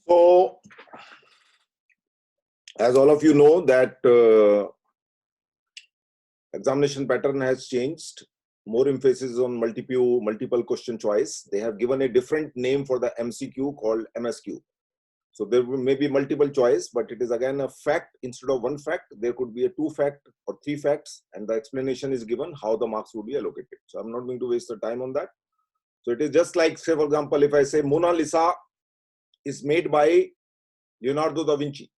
So, as all of you know that examination pattern has changed. More emphasis on multiple question choice. They have given a different name for the MCQ called MSQ. So there may be multiple choice, but it is again a fact instead of one fact. There could be a two fact or three facts, and the explanation is given how the marks would be allocated. So I'm not going to waste the time on that. So it is just like, say, for example, if I say Mona Lisa is made by Leonardo da Vinci.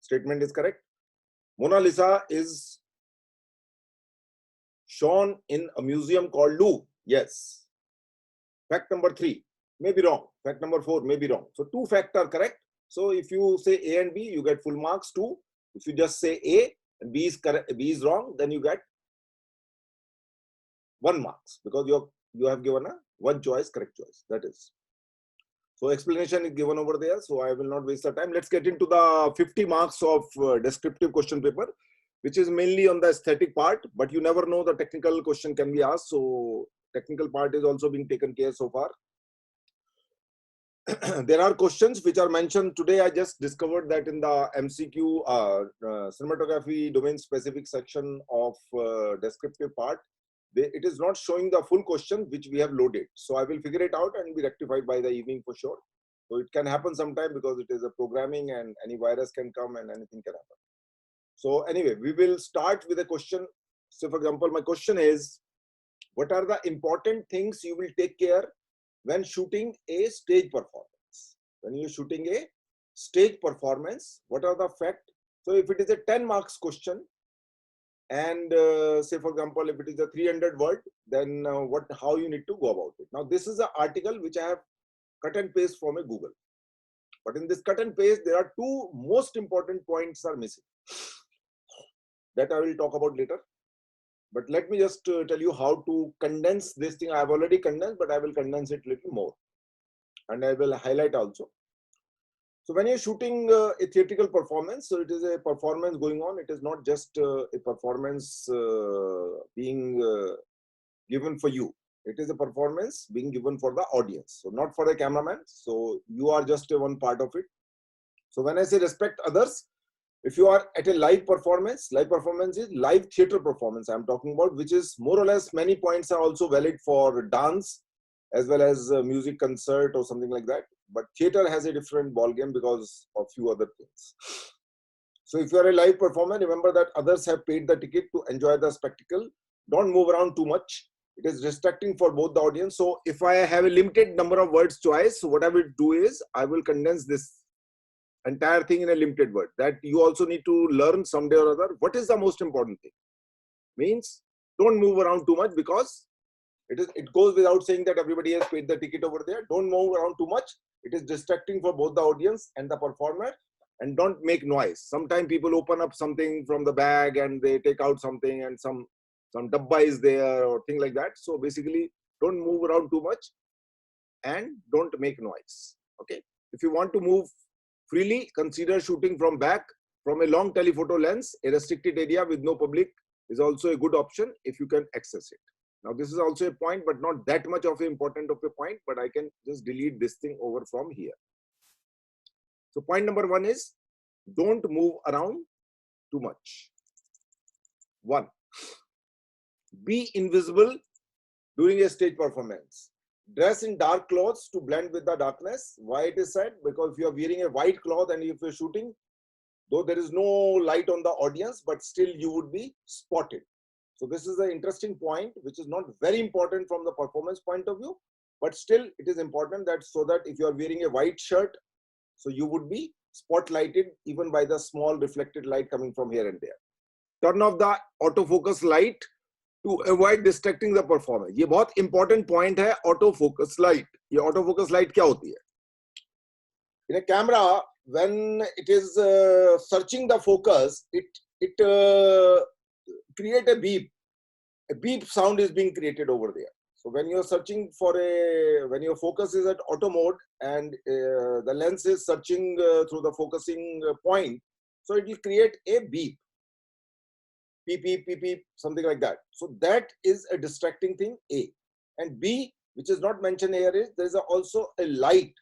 Statement is correct. Mona Lisa is shown in a museum called Louvre. Yes. Fact number 3 may be wrong. Fact number 4 may be wrong. So 2 facts are correct. So if you say A and B, you get full marks. 2. If you just say A and B is correct, B is wrong, then you get 1 marks because you have given a one choice correct choice. That is. So explanation is given over there. So I will not waste the time. Let's get into the 50 marks of descriptive question paper, which is mainly on the aesthetic part, but you never know the technical question can be asked. So technical part is also being taken care so far. There are questions which are mentioned today. I just discovered that in the MCQ cinematography domain specific section of descriptive part, it is not showing the full question which we have loaded. So I will figure it out and be rectified by the evening for sure. So it can happen sometime because it is a programming and any virus can come and anything can happen. So anyway, we will start with a question. So for example, my question is, what are the important things you will take care when shooting a stage performance? When you're shooting a stage performance, what are the facts? So if it is a 10 marks question, and say for example, if it is a 300 word, then how you need to go about it. Now this is an article which I have cut and paste from a Google. But in this cut and paste, there are 2 most important points are missing. That I will talk about later. But let me just tell you how to condense this thing. I have already condensed, but I will condense it a little more. And I will highlight also. So when you're shooting a theatrical performance, so it is a performance going on. It is not just a performance being given for you. It is a performance being given for the audience. So not for the cameraman. So you are just one part of it. So when I say respect others, if you are at a live performance is live theater performance I'm talking about, which is more or less many points are also valid for dance as well as music concert or something like that. But theater has a different ball game because of few other things. So if you are a live performer, remember that others have paid the ticket to enjoy the spectacle. Don't move around too much. It is distracting for both the audience. So if I have a limited number of words choice, so what I will do is I will condense this entire thing in a limited word, that you also need to learn someday or other. What is the most important thing? Means don't move around too much, because it goes without saying that everybody has paid the ticket over there. Don't move around too much. It is distracting for both the audience and the performer. And don't make noise. Sometimes people open up something from the bag and they take out something and some dabba is there or thing like that. So basically, don't move around too much and don't make noise. Okay. If you want to move freely, consider shooting from back. From a long telephoto lens, a restricted area with no public is also a good option if you can access it. Now this is also a point, but not that much of an important of a point, but I can just delete this thing over from here. So point number 1 is, don't move around too much. 1. Be invisible during a stage performance. Dress in dark clothes to blend with the darkness. Why it is said? Because if you are wearing a white cloth and if you're shooting, though there is no light on the audience, but still you would be spotted. So this is an interesting point, which is not very important from the performance point of view, but still it is important that so that if you are wearing a white shirt, so you would be spotlighted even by the small reflected light coming from here and there. Turn off the autofocus light to avoid distracting the performer. ये बहुत important point है, autofocus light. ये autofocus light क्या होती है? In a camera, when it is searching the focus, it create a beep. A beep sound is being created over there. So when you're searching for when your focus is at auto mode and the lens is searching through the focusing point, so it will create a beep. Beep, beep, beep, beep, something like that. So that is a distracting thing, A. And B, which is not mentioned here, is there is also a light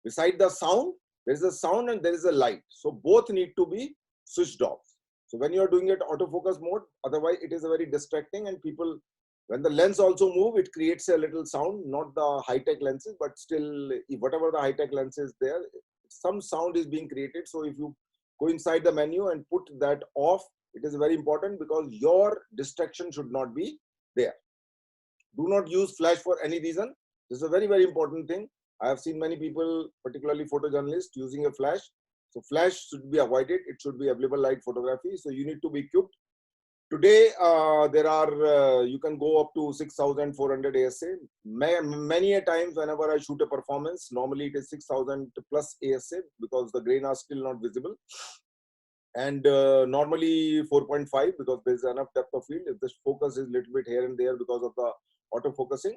Beside the sound, there is a sound and there is a light. So both need to be switched off. So when you are doing it autofocus mode, otherwise it is a very distracting, and people, when the lens also move, it creates a little sound, not the high-tech lenses, but still whatever the high-tech lens is there, some sound is being created. So if you go inside the menu and put that off, it is very important because your distraction should not be there. Do not use flash for any reason. This is a very, very important thing. I have seen many people, particularly photojournalists, using a flash. So flash should be avoided. It should be available light photography. So you need to be equipped. Today, there are, you can go up to 6,400 ASA. Many a times whenever I shoot a performance, normally it is 6,000 plus ASA because the grain are still not visible. And normally 4.5 because there is enough depth of field. If the focus is a little bit here and there because of the autofocusing,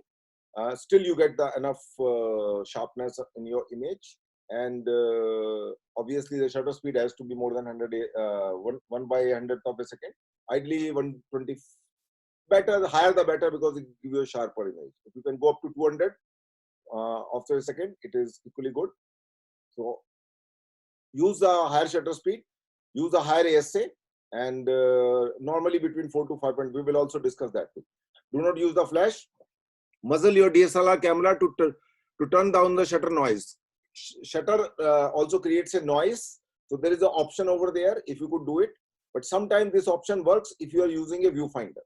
still you get the enough sharpness in your image. And obviously the shutter speed has to be more than 100, 1 by 100th of a second. Ideally 120, better, the higher the better because it gives you a sharper image. If you can go up to 200 after a second, it is equally good. So use the higher shutter speed, use a higher ASA, and normally between 4 to 5. We will also discuss that. Do not use the flash. Muzzle your DSLR camera to turn down the shutter noise. Shutter also creates a noise. So there is an option over there if you could do it. But sometimes this option works if you are using a viewfinder.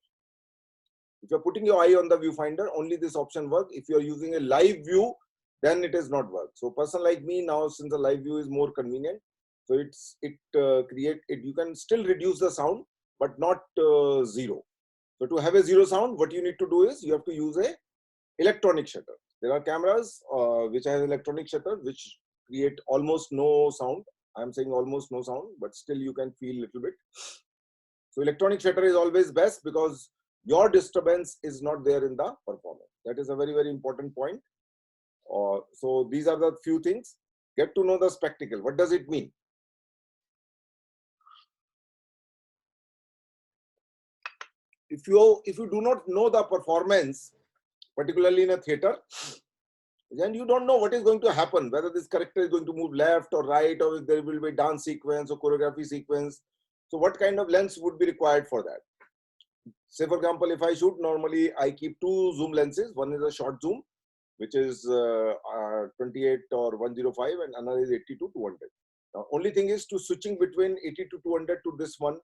If you are putting your eye on the viewfinder, only this option works. If you are using a live view, then it is not work. So person like me now, since the live view is more convenient, so you can still reduce the sound, but not zero. So to have a zero sound, what you need to do is you have to use a electronic shutter. There are cameras which have electronic shutter which create almost no sound. I'm saying almost no sound, but still you can feel a little bit. So electronic shutter is always best because your disturbance is not there in the performance. That is a very, very important point. So these are the few things. Get to know the spectacle. What does it mean? If you do not know the performance, particularly in a theater, then you don't know what is going to happen, whether this character is going to move left or right, or if there will be dance sequence or choreography sequence. So what kind of lens would be required for that? Say for example, if I shoot, normally I keep two zoom lenses. One is a short zoom, which is 28 or 105, and another is 80 to 200. Now, only thing is to switching between 80 to 200 to this one.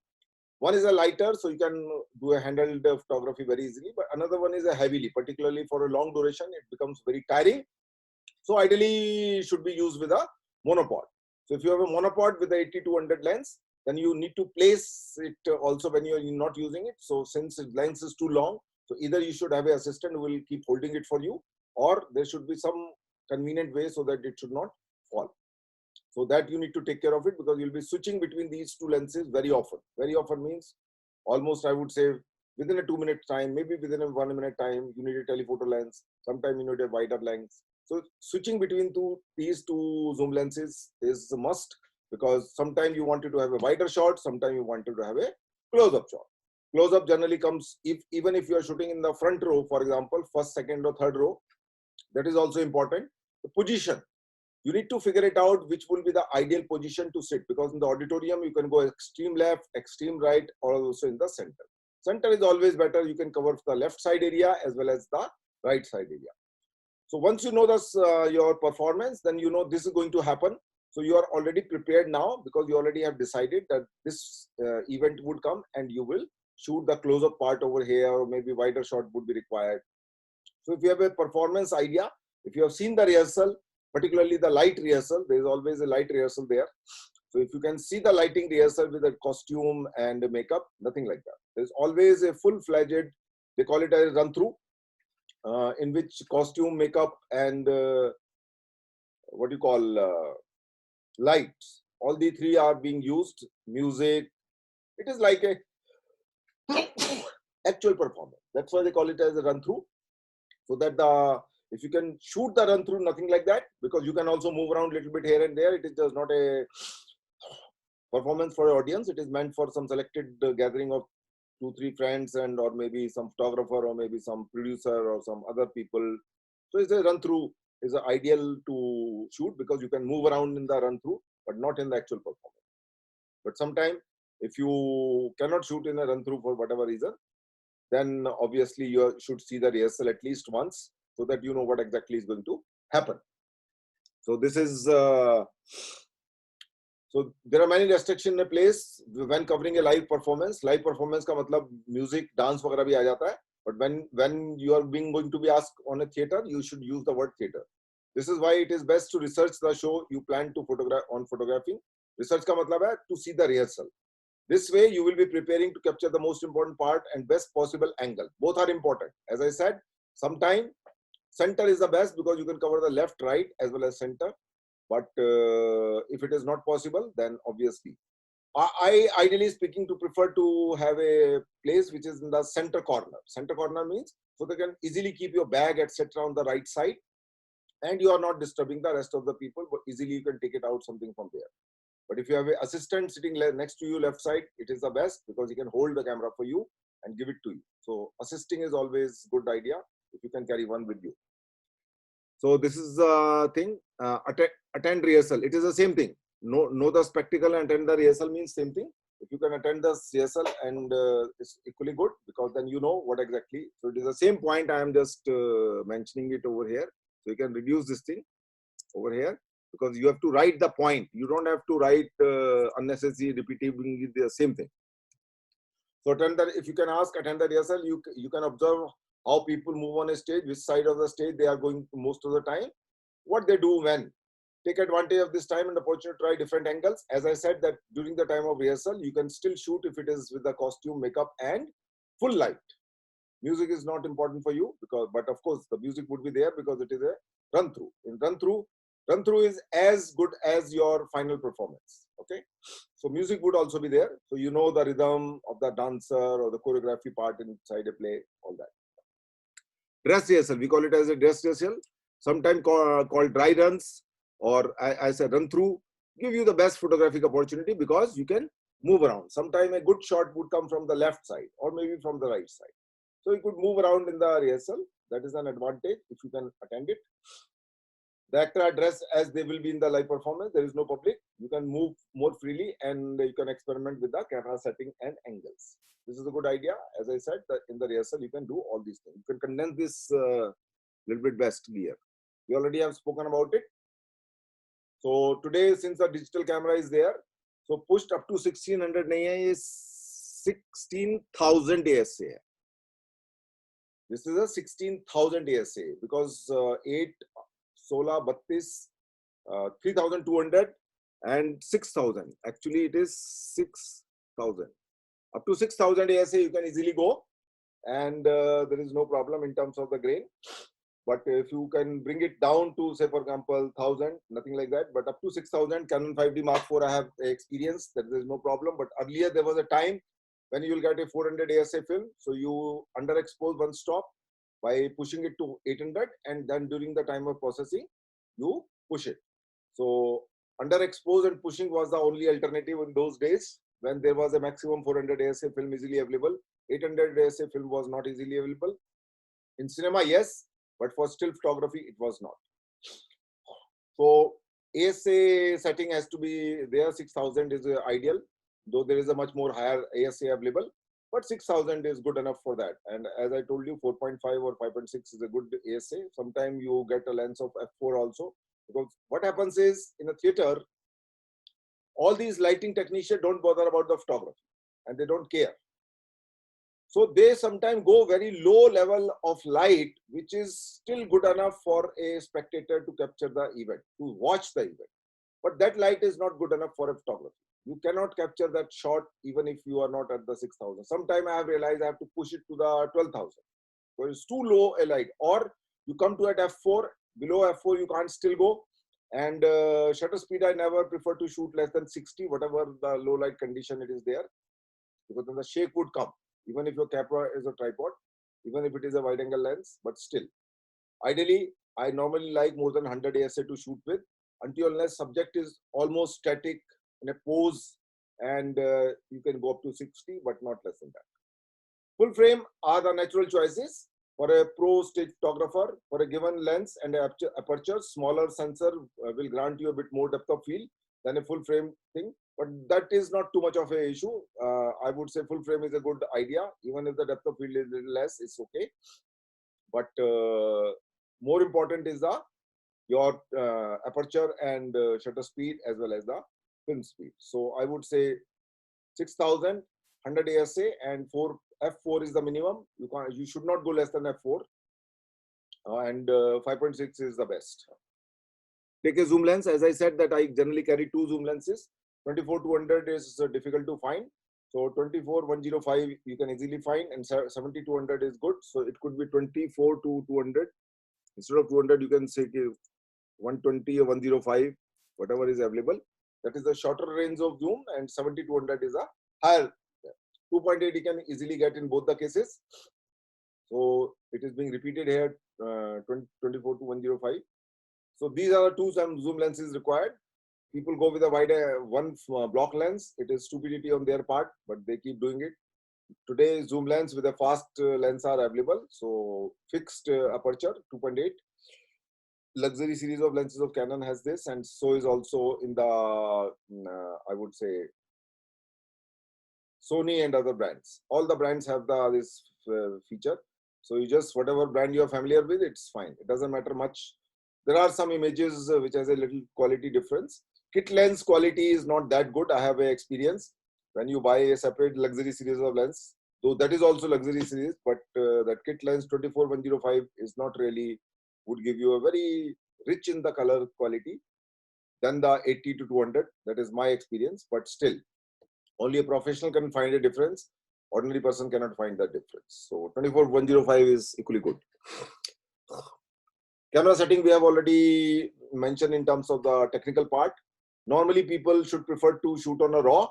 One is a lighter, so you can do a handheld photography very easily, but another one is a heavily, particularly for a long duration, it becomes very tiring. So ideally should be used with a monopod. So if you have a monopod with the 80 to 100 lens, then you need to place it also when you're not using it. So since the lens is too long, so either you should have an assistant who will keep holding it for you, or there should be some convenient way so that it should not fall. So that you need to take care of it because you'll be switching between these two lenses very often. Very often means almost, I would say, within a 2-minute time, maybe within a 1-minute time, you need a telephoto lens. Sometimes you need a wider lens. So switching between these two zoom lenses is a must because sometimes you wanted to have a wider shot, sometimes you wanted to have a close-up shot. Close-up generally comes even if you are shooting in the front row, for example, first, second, or third row. That is also important. The position. You need to figure it out which will be the ideal position to sit, because in the auditorium you can go extreme left, extreme right, or also in the center. Center is always better. You can cover the left side area as well as the right side area. So once you know this, your performance, then you know this is going to happen. So you are already prepared now because you already have decided that this event would come and you will shoot the close-up part over here, or maybe wider shot would be required. So if you have a performance idea, if you have seen the rehearsal, particularly the light rehearsal, there is always a light rehearsal there. So if you can see the lighting rehearsal with a costume and makeup, nothing like that. There's always a full-fledged, they call it a run-through, in which costume, makeup, and what you call lights, all the three are being used. Music, it is like a actual performance. That's why they call it as a run-through. So that if you can shoot the run through, nothing like that, because you can also move around a little bit here and there. It is just not a performance for an audience. It is meant for some selected gathering of 2-3 friends, and or maybe some photographer, or maybe some producer, or some other people. So it's a run through. is ideal to shoot because you can move around in the run through, but not in the actual performance. But sometimes if you cannot shoot in a run through for whatever reason, then obviously you should see the rehearsal at least once so that you know what exactly is going to happen. So this is so there are many restrictions in place when covering a live performance. Live performance का मतलब music, dance वगैरह भी आ जाता है. But when you are going to be asked on a theater, you should use the word theater. This is why it is best to research the show you plan to photograph on photographing. Research का मतलब है to see the rehearsal. This way you will be preparing to capture the most important part and best possible angle. Both are important. As I said, sometime center is the best because you can cover the left, right as well as center. But if it is not possible, then obviously I ideally speaking to prefer to have a place which is in the center corner. Center corner means so they can easily keep your bag etc. on the right side, and you are not disturbing the rest of the people, but easily you can take it out something from there. But if you have an assistant sitting next to you left side, it is the best because he can hold the camera for you and give it to you. So assisting is always good idea if you can carry one with you. So this is the thing. Attend rehearsal. It is the same thing. Know the spectacle and attend the rehearsal means same thing. If you can attend the rehearsal and it's equally good because then you know what exactly. So it is the same point. I am just mentioning it over here. So you can reduce this thing over here because you have to write the point. You don't have to write unnecessary repeating the same thing. So attend the, if you can ask, attend the rehearsal. You can observe how people move on a stage, which side of the stage they are going to most of the time, what they do when. Take advantage of this time and opportunity to try different angles. As I said that during the time of rehearsal, you can still shoot if it is with the costume, makeup and full light. Music is not important for you because, but of course the music would be there because it is a run through. In run through is as good as your final performance. Okay, so music would also be there, so you know the rhythm of the dancer or the choreography part inside a play, all that. Dress rehearsal, we call it as a dress rehearsal, sometimes called dry runs, or I said run through, give you the best photographic opportunity because you can move around. Sometimes a good shot would come from the left side or maybe from the right side. So you could move around in the rehearsal. That is an advantage if you can attend it. The actor are dressed as they will be in the live performance. There is no public. You can move more freely and you can experiment with the camera setting and angles. This is a good idea. As I said, that in the rehearsal, you can do all these things. You can condense this little bit best here. We already have spoken about it. So today, since the digital camera is there, so pushed up to 1600 nahi hai, is 16,000 ASA. This is a 16,000 ASA because 8, 16, 32, 3,200 and 6,000. Actually, it is 6,000. Up to 6,000 ASA, you can easily go, and there is no problem in terms of the grain. But if you can bring it down to, say, for example, 1,000, nothing like that. But up to 6,000, Canon 5D Mark IV, I have experience that there is no problem. But earlier, there was a time when you will get a 400 ASA film. So you underexpose one stop by pushing it to 800, and then during the time of processing, you push it. So underexpose and pushing was the only alternative in those days when there was a maximum 400 ASA film easily available. 800 ASA film was not easily available. In cinema, yes, but for still photography, it was not. So ASA setting has to be there. 6,000 is ideal, though there is a much more higher ASA available. But 6,000 is good enough for that. And as I told you, 4.5 or 5.6 is a good ASA. Sometimes you get a lens of f4 also. Because what happens is, in a theater, all these lighting technicians don't bother about the photography. And they don't care. So they sometimes go very low level of light, which is still good enough for a spectator to capture the event, to watch the event. But that light is not good enough for a photography. You cannot capture that shot even if you are not at the 6,000. Sometimes I have realized I have to push it to the 12,000. So it's too low a light. Or you come to at f4, below f4 you can't still go. And shutter speed, I never prefer to shoot less than 60, whatever the low light condition it is there. Because then the shake would come. Even if your camera is a tripod, even if it is a wide angle lens, but still. Ideally, I normally like more than 100 ASA to shoot with, until unless subject is almost static in a pose, and you can go up to 60, but not less than that. Full frame are the natural choices. For a pro stage photographer, for a given lens and aperture, smaller sensor will grant you a bit more depth of field than a full frame thing. But that is not too much of an issue. I would say full frame is a good idea. Even if the depth of field is a little less, it's okay. But more important is your aperture and shutter speed as well as the film speed. So I would say 6000, 100 ASA and f4 is the minimum. You should not go less than f4, and 5.6 is the best. Take a zoom lens. As I said that I generally carry two zoom lenses. 24-200 is difficult to find. So 24-105 you can easily find, and 70-200 is good. So it could be 24 to 200. Instead of 200, you can say 120 or 105, whatever is available. That is the shorter range of zoom, and 70-200 is a higher. 2.8 you can easily get in both the cases. So it is being repeated here, 24 to 105. So these are the two zoom lenses required. People go with a wider one block lens. It is stupidity on their part, but they keep doing it. Today, zoom lens with a fast lens are available. So fixed aperture 2.8. Luxury series of lenses of Canon has this, and so is also in the I would say Sony and other brands. All the brands have this feature. So you just, whatever brand you are familiar with, it's fine. It doesn't matter much. There are some images which has a little quality difference. Kit lens quality is not that good. I have a experience. When you buy a separate luxury series of lens, though that is also luxury series, but that kit lens 24-105 is not really, would give you a very rich in the color quality than the 80-200. That is my experience, but still, only a professional can find a difference. Ordinary person cannot find that difference. So 24-105 is equally good. Camera setting we have already mentioned in terms of the technical part. Normally people should prefer to shoot on a RAW,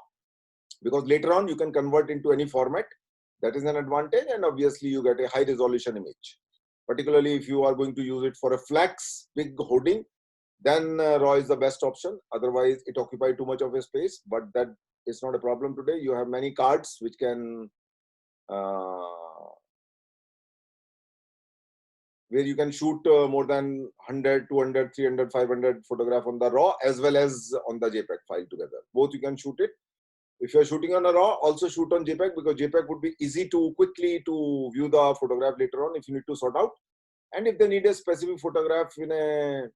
because later on you can convert into any format. That is an advantage, and obviously you get a high resolution image. Particularly if you are going to use it for a flex, big hoarding, then RAW is the best option. Otherwise it occupies too much of a space, but that is not a problem today. You have many cards which can where you can shoot more than 100, 200, 300, 500 photograph on the RAW as well as on the JPEG file together. Both you can shoot it. If you are shooting on a RAW, also shoot on JPEG, because JPEG would be easy to quickly to view the photograph later on if you need to sort out. And if they need a specific photograph in a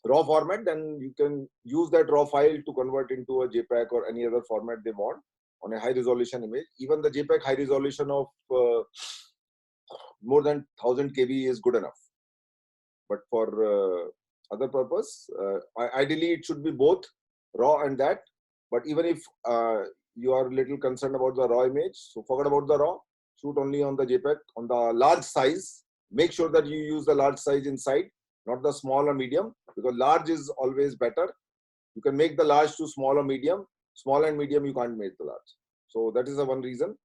RAW format, then you can use that RAW file to convert into a JPEG or any other format they want on a high resolution image. Even the JPEG high resolution of more than 1000 KB is good enough. But for other purpose, ideally it should be both RAW and that. But even if you are a little concerned about the RAW image, so forget about the RAW, shoot only on the JPEG, on the large size. Make sure that you use the large size inside, not the small or medium, because large is always better. You can make the large to small or medium. Small and medium you can't make the large. So that is the one reason.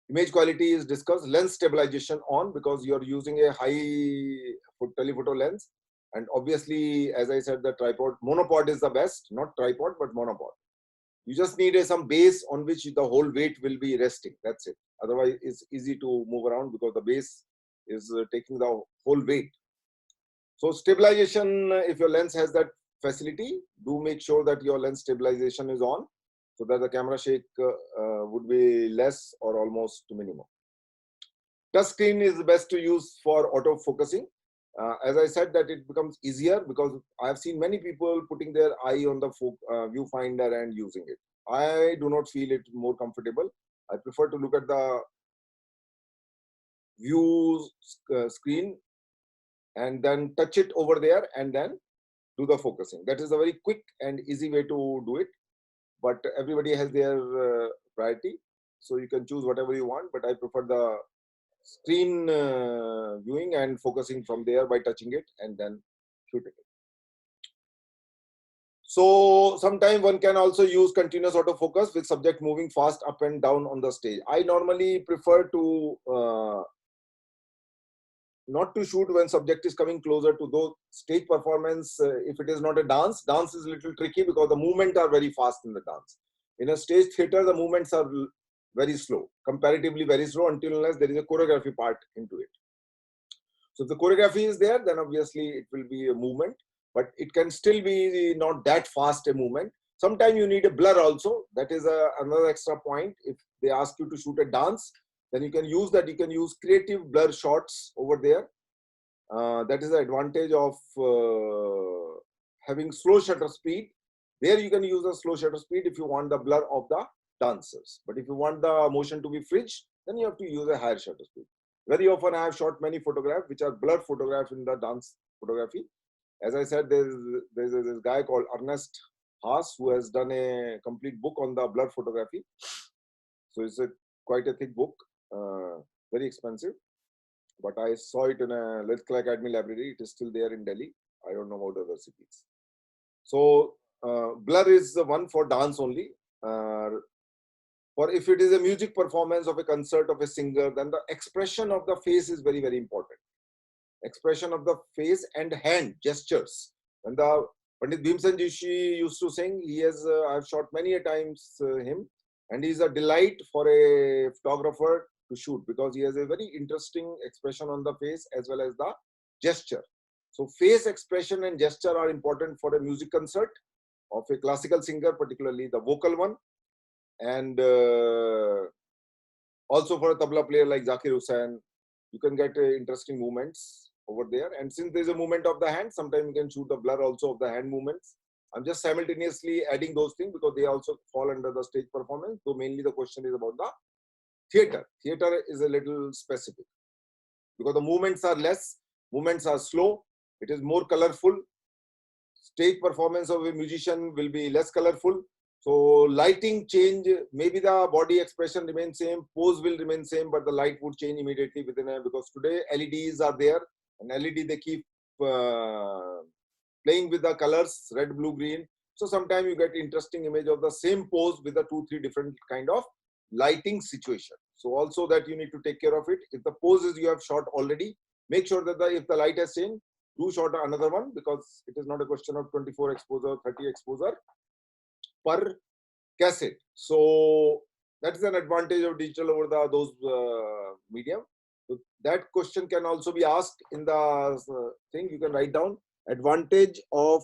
Image quality is discussed. Lens stabilization on, because you are using a high telephoto lens. And obviously, as I said, the tripod, monopod is the best, not tripod, but monopod. You just need some base on which the whole weight will be resting. That's it. Otherwise, it's easy to move around because the base is taking the whole weight. So stabilization, if your lens has that facility, do make sure that your lens stabilization is on, so that the camera shake would be less or almost minimum. Touch screen is best to use for auto focusing. As I said, that it becomes easier, because I have seen many people putting their eye on the viewfinder and using it. I do not feel it more comfortable. I prefer to look at the view screen and then touch it over there and then do the focusing. That is a very quick and easy way to do it. But everybody has their priority. So you can choose whatever you want, but I prefer the screen viewing and focusing from there by touching it and then shooting it. So sometimes one can also use continuous autofocus with subject moving fast up and down on the stage. I normally prefer to not to shoot when subject is coming closer to those stage performance. If it is not a dance is a little tricky, because the movements are very fast in the dance. In a stage theater, the movements are very slow, comparatively very slow, until unless there is a choreography part into it. So if the choreography is there, then obviously it will be a movement, but it can still be not that fast a movement. Sometimes you need a blur also. That is another extra point. If they ask you to shoot a dance, then you can use that. You can use creative blur shots over there. That is the advantage of having slow shutter speed. There you can use a slow shutter speed if you want the blur of the dancers. But if you want the motion to be fridge, then you have to use a higher shutter speed. Very often I have shot many photographs which are blur photographs in the dance photography. As I said, there's this guy called Ernest Haas who has done a complete book on the blur photography. So it's quite a thick book, very expensive. But I saw it in a Lethal Academy library. It is still there in Delhi. I don't know about other cities. So blur is the one for dance only. For if it is a music performance of a concert of a singer, then the expression of the face is very, very important. Expression of the face and hand gestures. When the Pandit Bhimsen Joshi used to sing, he has I've shot many a times him, and he's a delight for a photographer to shoot because he has a very interesting expression on the face as well as the gesture. So face expression and gesture are important for a music concert of a classical singer, particularly the vocal one, and also for a tabla player like Zakir Hussain. You can get interesting movements over there. And since there's a movement of the hand, sometimes you can shoot the blur also of the hand movements. I'm just simultaneously adding those things because they also fall under the stage performance. So mainly the question is about the theater. Theater is a little specific because the movements are less, movements are slow, it is more colorful. Stage performance of a musician will be less colorful. So lighting change, maybe the body expression remains same, pose will remain same, but the light would change immediately within a, because today LEDs are there, and LED they keep playing with the colors, red, blue, green. So sometimes you get interesting image of the same pose with the 2-3 different kind of lighting situation. So also that you need to take care of it. If the poses you have shot already, make sure that if the light has changed, do shot another one, because it is not a question of 24 exposure, 30 exposure per cassette. So that is an advantage of digital over those medium. So that question can also be asked in the thing. You can write down advantage of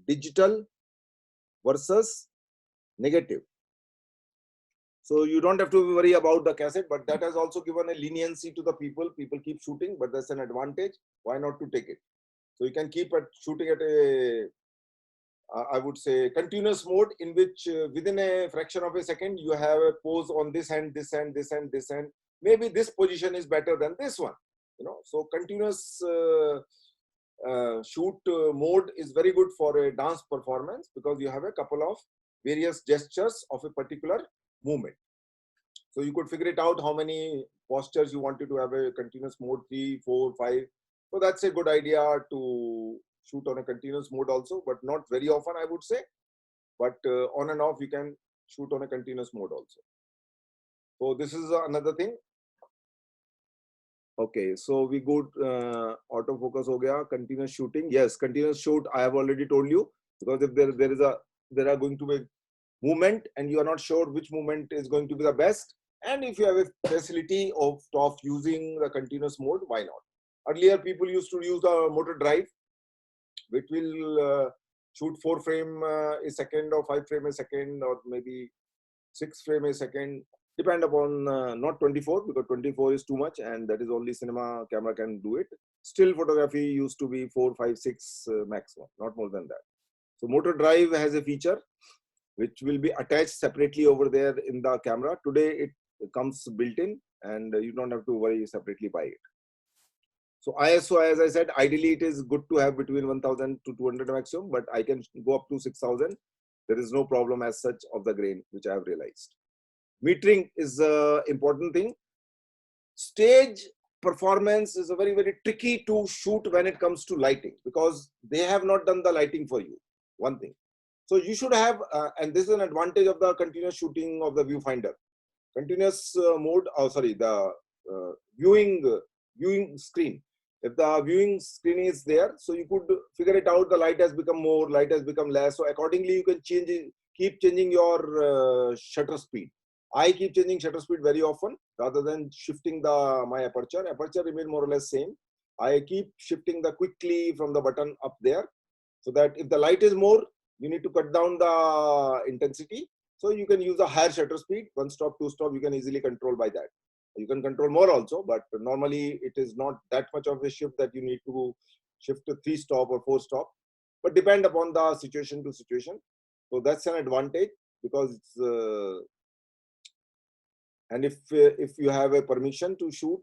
digital versus negative. So you don't have to worry about the cassette, but that has also given a leniency to the people. People keep shooting, but that's an advantage. Why not to take it? So you can keep shooting at a I would say continuous mode, in which within a fraction of a second you have a pose on this hand, this hand, this hand, this hand. Maybe this position is better than this one. So continuous shoot mode is very good for a dance performance because you have a couple of various gestures of a particular movement. So you could figure it out how many postures you wanted to have a continuous mode, 3, 4, 5. So that's a good idea to shoot on a continuous mode also, but not very often, I would say. But on and off, you can shoot on a continuous mode also. So this is another thing. Okay, so we go autofocus ho gaya, continuous shooting. Yes, continuous shoot, I have already told you, because if there are going to be movement and you are not sure which movement is going to be the best, and if you have a facility of using the continuous mode, why not? Earlier, people used to use the motor drive, which will shoot 4 frame a second or 5 frame a second or maybe 6 frame a second, depend upon not 24, because 24 is too much and that is only cinema camera can do it. Still photography used to be 4, 5, 6 maximum, not more than that. So motor drive has a feature which will be attached separately over there in the camera. Today it comes built in and you don't have to worry separately by it. So ISO, as I said, ideally it is good to have between 1000 to 200 maximum, but I can go up to 6000. There is no problem as such of the grain, which I have realized. Metering is an important thing. Stage performance is a very, very tricky to shoot when it comes to lighting, because they have not done the lighting for you, one thing. So you should have, and this is an advantage of the continuous shooting of the viewfinder. Continuous mode, the viewing screen. If the viewing screen is there, so you could figure it out, the light has become more, light has become less. So accordingly, you can keep changing your shutter speed. I keep changing shutter speed very often rather than shifting my aperture. Aperture remain more or less same. I keep shifting the quickly from the button up there, so that if the light is more, you need to cut down the intensity. So you can use a higher shutter speed, 1 stop, 2 stop, you can easily control by that. You can control more also, but normally it is not that much of a shift that you need to shift to 3 stop or 4 stop, but depend upon the situation to situation. So that's an advantage, because it's, and if you have a permission to shoot,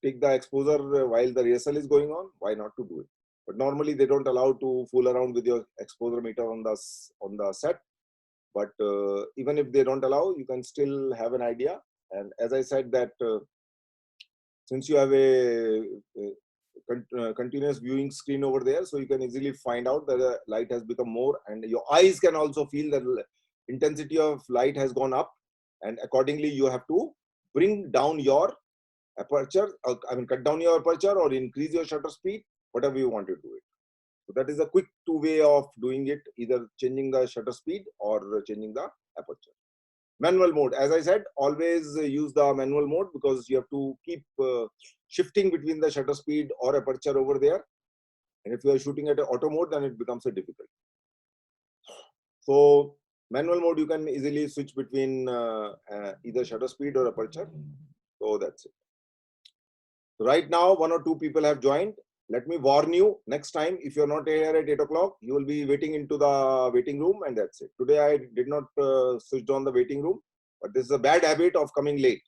take the exposure while the rehearsal is going on, why not to do it? But normally they don't allow to fool around with your exposure meter on the set. But even if they don't allow, you can still have an idea. And as I said that since you have a continuous viewing screen over there, so you can easily find out that the light has become more, and your eyes can also feel that intensity of light has gone up, and accordingly you have to bring down your aperture, cut down your aperture or increase your shutter speed, whatever you want to do it. So that is a quick way of doing it, either changing the shutter speed or changing the aperture. Manual mode, as I said, always use the manual mode, because you have to keep shifting between the shutter speed or aperture over there. And if you are shooting at an auto mode, then it becomes a difficult. So manual mode, you can easily switch between either shutter speed or aperture. So that's it. Right now, 1 or 2 people have joined. Let me warn you, next time, if you're not here at 8 o'clock, you will be waiting into the waiting room, and that's it. Today, I did not switch on the waiting room, but this is a bad habit of coming late.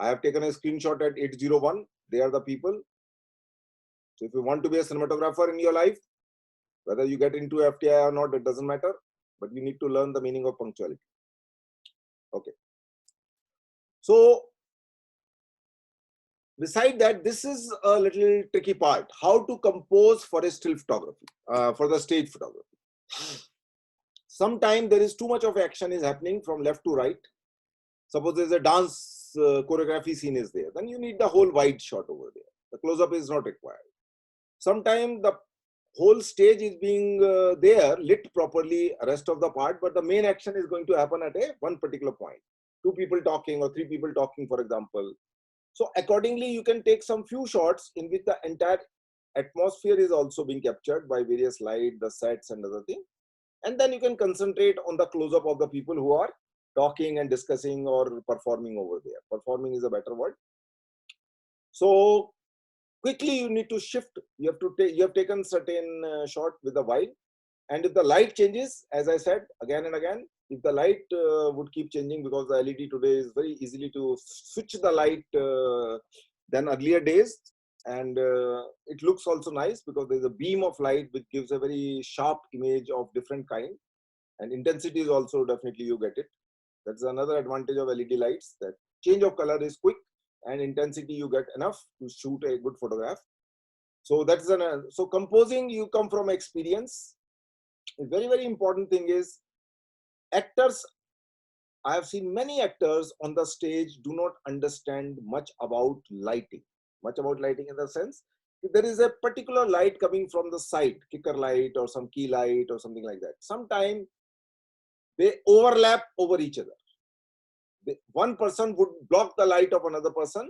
I have taken a screenshot at 8:01. They are the people. So if you want to be a cinematographer in your life, whether you get into FTI or not, it doesn't matter, but you need to learn the meaning of punctuality. Okay. So, beside that, this is a little tricky part, how to compose for a still photography, for the stage photography. Sometimes there is too much of action is happening from left to right. Suppose there's a dance choreography scene is there, then you need the whole wide shot over there. The close-up is not required. Sometimes the whole stage is being there, lit properly, rest of the part, but the main action is going to happen at one particular point. 2 people talking or 3 people talking, for example. So accordingly, you can take some few shots in which the entire atmosphere is also being captured by various light, the sets and other things. And then you can concentrate on the close-up of the people who are talking and discussing or performing over there. Performing is a better word. So quickly you need to shift. You have to take. You have taken certain shot with the wide, and if the light changes, as I said again and again, if the light would keep changing, because the LED today is very easily to switch the light than earlier days, and it looks also nice because there's a beam of light which gives a very sharp image of different kind, and intensity is also definitely you get it. That's another advantage of LED lights, that change of color is quick and intensity you get enough to shoot a good photograph. So that's so composing, you come from experience. A very, very important thing is actors. I have seen many actors on the stage do not understand much about lighting. Much about lighting in the sense, if there is a particular light coming from the side, kicker light or some key light or something like that, sometimes they overlap over each other. One person would block the light of another person,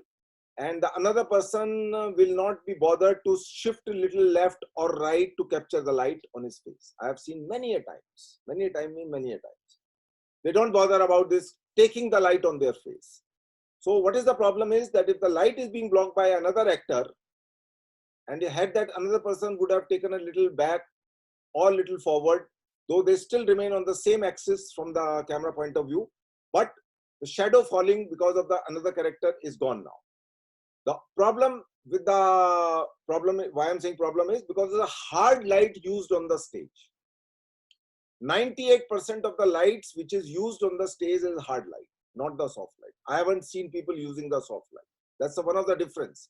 and the another person will not be bothered to shift a little left or right to capture the light on his face. I have seen many a times. Many a times. They don't bother about this, taking the light on their face. So what is the problem is that if the light is being blocked by another actor, and they had that another person would have taken a little back or little forward, though they still remain on the same axis from the camera point of view, but the shadow falling because of the another character is gone now. The problem with the problem, why I'm saying problem is because of the hard light used on the stage. 98% of the lights which is used on the stage is hard light, not the soft light. I haven't seen people using the soft light. That's one of the difference.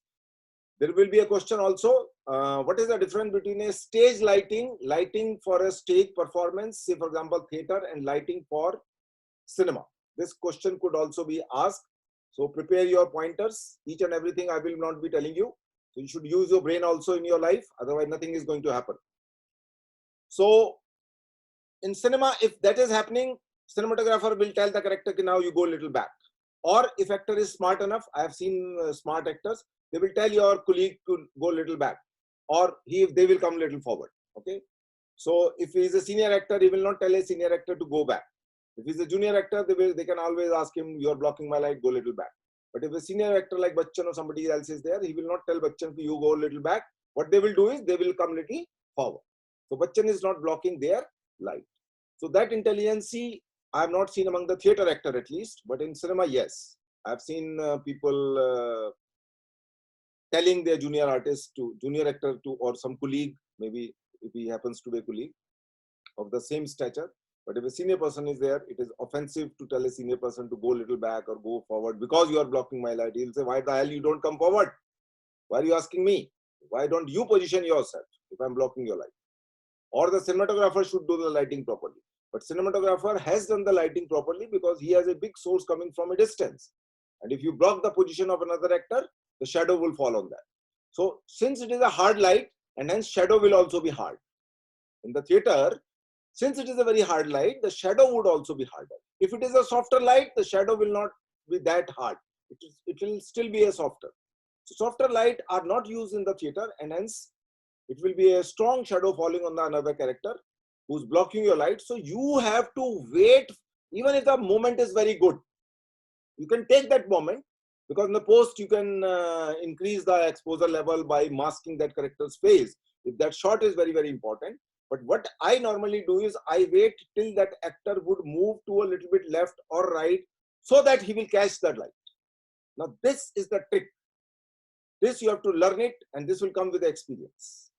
There will be a question also, what is the difference between a stage lighting for a stage performance, say for example theater, and lighting for cinema? This question could also be asked. So prepare your pointers. Each and everything I will not be telling you. So you should use your brain also in your life. Otherwise nothing is going to happen. So in cinema, if that is happening, cinematographer will tell the character, now you go a little back. Or if actor is smart enough, I have seen smart actors, they will tell your colleague to go a little back, or they will come a little forward. Okay. So if he is a senior actor, he will not tell a senior actor to go back. If he's a junior actor, they can always ask him, you're blocking my light, go a little back. But if a senior actor like Bachchan or somebody else is there, he will not tell Bachchan, you go a little back. What they will do is, they will come a little forward. So Bachchan is not blocking their light. So that intelligence I have not seen among the theatre actor at least, but in cinema, yes. I have seen people telling their junior artist to, junior actor to, or some colleague, maybe if he happens to be a colleague of the same stature. But if a senior person is there, it is offensive to tell a senior person to go a little back or go forward because you are blocking my light. He'll say, why the hell you don't come forward? Why are you asking me? Why don't you position yourself if I'm blocking your light? Or the cinematographer should do the lighting properly. But cinematographer has done the lighting properly because he has a big source coming from a distance. And if you block the position of another actor, the shadow will fall on that. So since it is a hard light, and hence shadow will also be hard. In the theater, since it is a very hard light, the shadow would also be harder. If it is a softer light, the shadow will not be that hard. It will still be a softer. So softer light are not used in the theater, and hence it will be a strong shadow falling on the another character who's blocking your light. So you have to wait, even if the moment is very good. You can take that moment, because in the post you can increase the exposure level by masking that character's face if that shot is very, very important. But what I normally do is I wait till that actor would move to a little bit left or right so that he will catch that light. Now this is the trick. This you have to learn it, and this will come with the experience.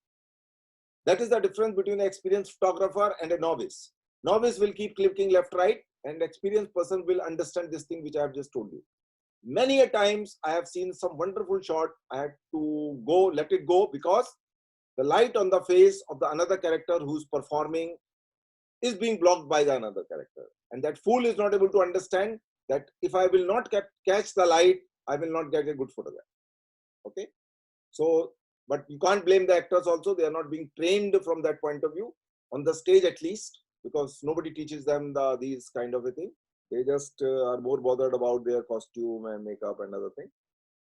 That is the difference between an experienced photographer and a novice. Novice will keep clicking left, right, and experienced person will understand this thing which I have just told you. Many a times I have seen some wonderful shot. I had to go, let it go, because the light on the face of the another character who's performing is being blocked by the another character. And that fool is not able to understand that if I will not catch the light, I will not get a good photograph. Okay. So, but you can't blame the actors also. They are not being trained from that point of view, on the stage at least, because nobody teaches them these kind of a thing. They just are more bothered about their costume and makeup and other thing,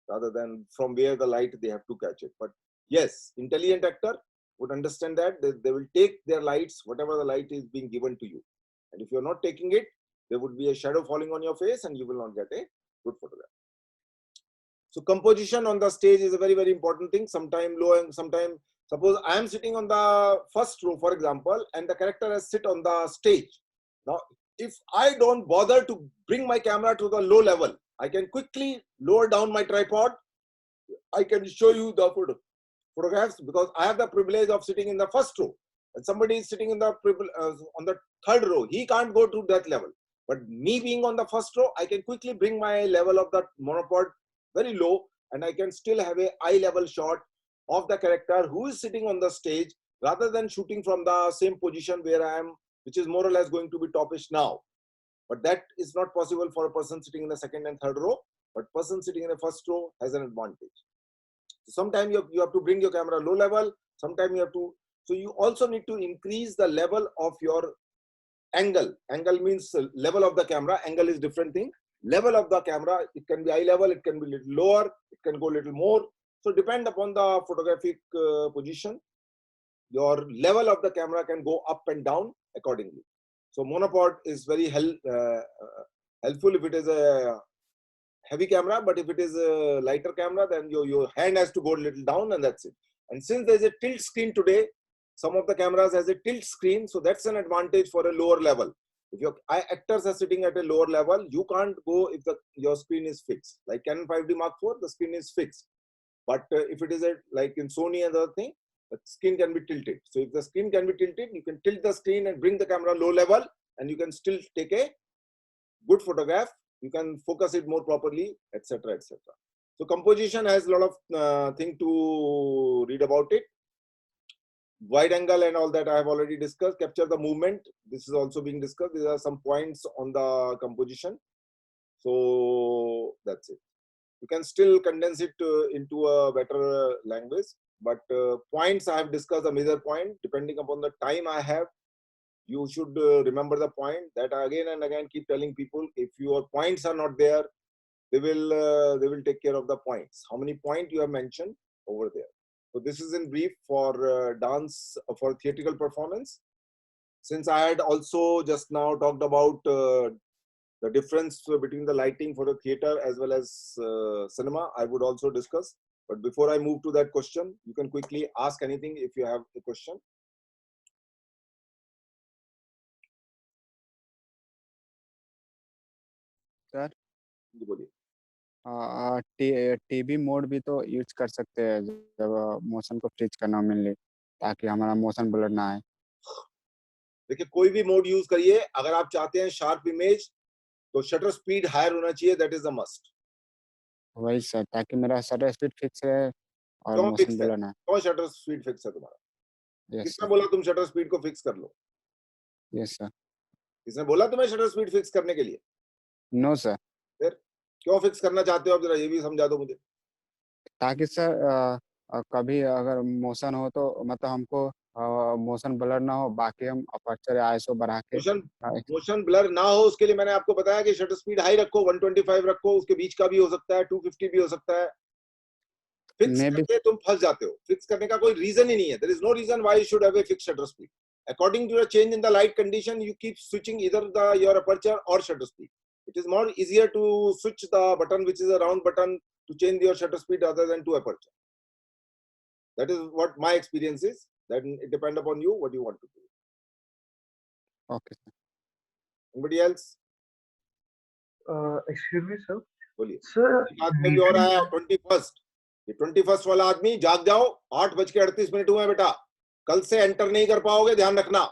rather than from where the light they have to catch it. But yes, intelligent actor would understand that they will take their lights, whatever the light is being given to you. And if you're not taking it, there would be a shadow falling on your face and you will not get a good photograph. So composition on the stage is a very, very important thing. Sometime low and sometime, suppose I am sitting on the first row, for example, and the character has sit on the stage. Now, if I don't bother to bring my camera to the low level, I can quickly lower down my tripod. I can show you the photographs because I have the privilege of sitting in the first row. And somebody is sitting in the on the third row. He can't go to that level. But me being on the first row, I can quickly bring my level of that monopod very low, and I can still have a eye level shot of the character who is sitting on the stage, rather than shooting from the same position where I am, which is more or less going to be topish now. But that is not possible for a person sitting in the second and third row, but person sitting in the first row has an advantage. So sometimes you have to bring your camera low level, sometimes you have to, so you also need to increase the level of your angle. Angle means level of the camera. Angle is different thing. Level of the camera, it can be eye level, it can be little lower, it can go a little more. So depend upon the photographic position, your level of the camera can go up and down accordingly. So monopod is very helpful if it is a heavy camera, but if it is a lighter camera, then your hand has to go a little down, and that's it. And since there's a tilt screen today, some of the cameras has a tilt screen, so that's an advantage for a lower level. If your actors are sitting at a lower level, you can't go if your screen is fixed. Like Canon 5D Mark IV, the screen is fixed. But if it is like in Sony and other thing, the screen can be tilted. So if the screen can be tilted, you can tilt the screen and bring the camera low level, and you can still take a good photograph. You can focus it more properly, etc., etc. So composition has a lot of thing to read about it. Wide angle and all that I have already discussed. Capture the movement. This is also being discussed. These are some points on the composition. So that's it. You can still condense it into a better language. But points I have discussed, a major point. Depending upon the time I have, you should remember the point that I again and again keep telling people, if your points are not there, they will take care of the points. How many points you have mentioned over there. So this is in brief for dance, for theatrical performance. Since I had also just now talked about the difference between the lighting for the theater as well as cinema, I would also discuss. But before I move to that question, you can quickly ask anything if you have a question. Sir ji बोलिए। TV mode भी तो use कर सकते हैं जब motion को freeze करना मिले, ताकि हमारा मोशन ब्लर ना आए। देखिए, कोई भी मोड यूज करिए, अगर आप चाहते हैं शार्प इमेज तो शटर स्पीड हायर होना चाहिए, दैट इज द मस्ट। वही सर, ताकि मेरा शटर स्पीड फिक्स रहे और क्यों मोशन फिक्स है? ब्लर ना आए। क्यों शटर स्पीड फिक्स है तुम्हारा? यस किसने सर। बोला तुम शटर स्पीड को फिक्स कर लो? Yes sir. किसने बोला तुम्हें शटर स्पीड फिक्स करने के लिए? No sir. फिर क्यों फिक्स करना चाहते हो आप? जरा ये भी समझा दो मुझे। ताकि सर कभी अगर मोशन हो तो मतलब हमको मोशन ब्लर ना हो, बाकी हम अपर्चर या आईएसओ बढ़ा के मोशन मोशन ब्लर ना हो उसके लिए मैंने आपको बताया कि शटर स्पीड हाई रखो, 125 रखो, उसके बीच का भी हो सकता है, 250 भी हो सकता है। फिक्स मे भी। करके तुम फंस जाते हो। फिक्स करने का कोई रीजन ही नहीं है। There is no reason why you should have a fix shutter speed. According to the change in the light condition, you keep switching either your aperture or shutter speed. It is more easier to switch the button, which is a round button, to change your shutter speed other than to aperture. That is what my experience is. Then it depends upon you what you want to do. Okay sir. Anybody else? Excuse me, sir. बोलिए। Sir, बात में भी हो रहा है 21st। ये 21st वाला आदमी जाग जाओ, 8:38 हुए बेटा। कल से एंटर नहीं कर पाओगे, ध्यान रखना।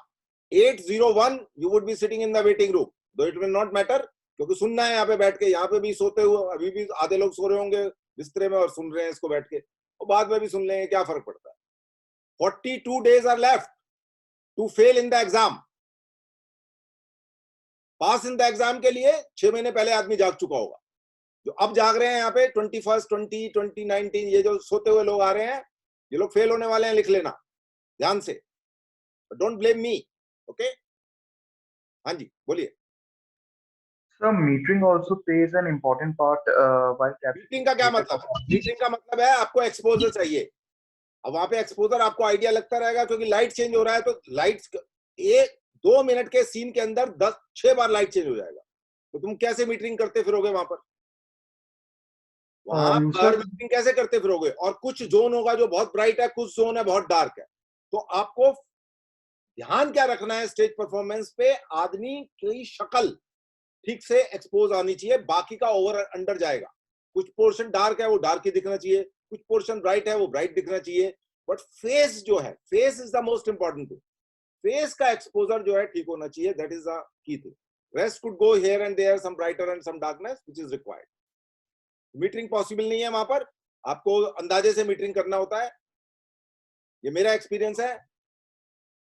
8:01 you would be sitting in the waiting room, though it will not matter, क्योंकि सुनना है यहाँ पे बैठ के। यहाँ पे भी सोते हुए अभी भी आधे लोग सो रहे होंगे बिस्तरे में और सुन रहे हैं इसको बैठ के, और बाद में भी सुन लेंगे, क्या फर्क पड़ता है। 42 days are left to fail in the exam. Pass in the exam के लिए 6 महीने पहले आदमी जाग चुका होगा। जो अब जाग रहे हैं यहाँ पे 21st 2019, ये जो सोते हुए लोग आ रहे हैं, ये लोग फेल होने वाले हैं, लिख लेना ध्यान से। Don't blame me, okay? हाँ जी बोलिए। sir, metering also plays an important part while capturing. Meeting का क्या मतलब है? मीटिंग का मतलब है आपको एक्सपोजर चाहिए। अब वहां पे एक्सपोजर आपको आइडिया लगता रहेगा, क्योंकि लाइट चेंज हो रहा है, तो लाइट 2 मिनट के सीन के अंदर 6 बार लाइट चेंज हो जाएगा। तो तुम कैसे मीटरिंग करते फिरोगे वहां पर? वहां पर मीटरिंग कैसे करते फिरोगे? और कुछ जोन होगा जो बहुत ब्राइट है, कुछ जोन है बहुत डार्क है। तो आपको ध्यान क्या रखना है स्टेज परफॉर्मेंस पे? आदमी की शक्ल ठीक से एक्सपोज आनी चाहिए, बाकी का ओवर अंडर जाएगा। कुछ पोर्शन डार्क है वो डार्क ही दिखना चाहिए, कुछ पोर्शन ब्राइट है वो ब्राइट दिखना चाहिए, बट फेस जो है, face is the most important thing. Face का एक्सपोजर जो है ठीक होना चाहिए, that is the key thing. Rest could go here and there, some brighter and some darkness which is required. Metering possible नहीं है वहां पर, आपको अंदाजे से मीटरिंग करना होता है। ये मेरा एक्सपीरियंस है।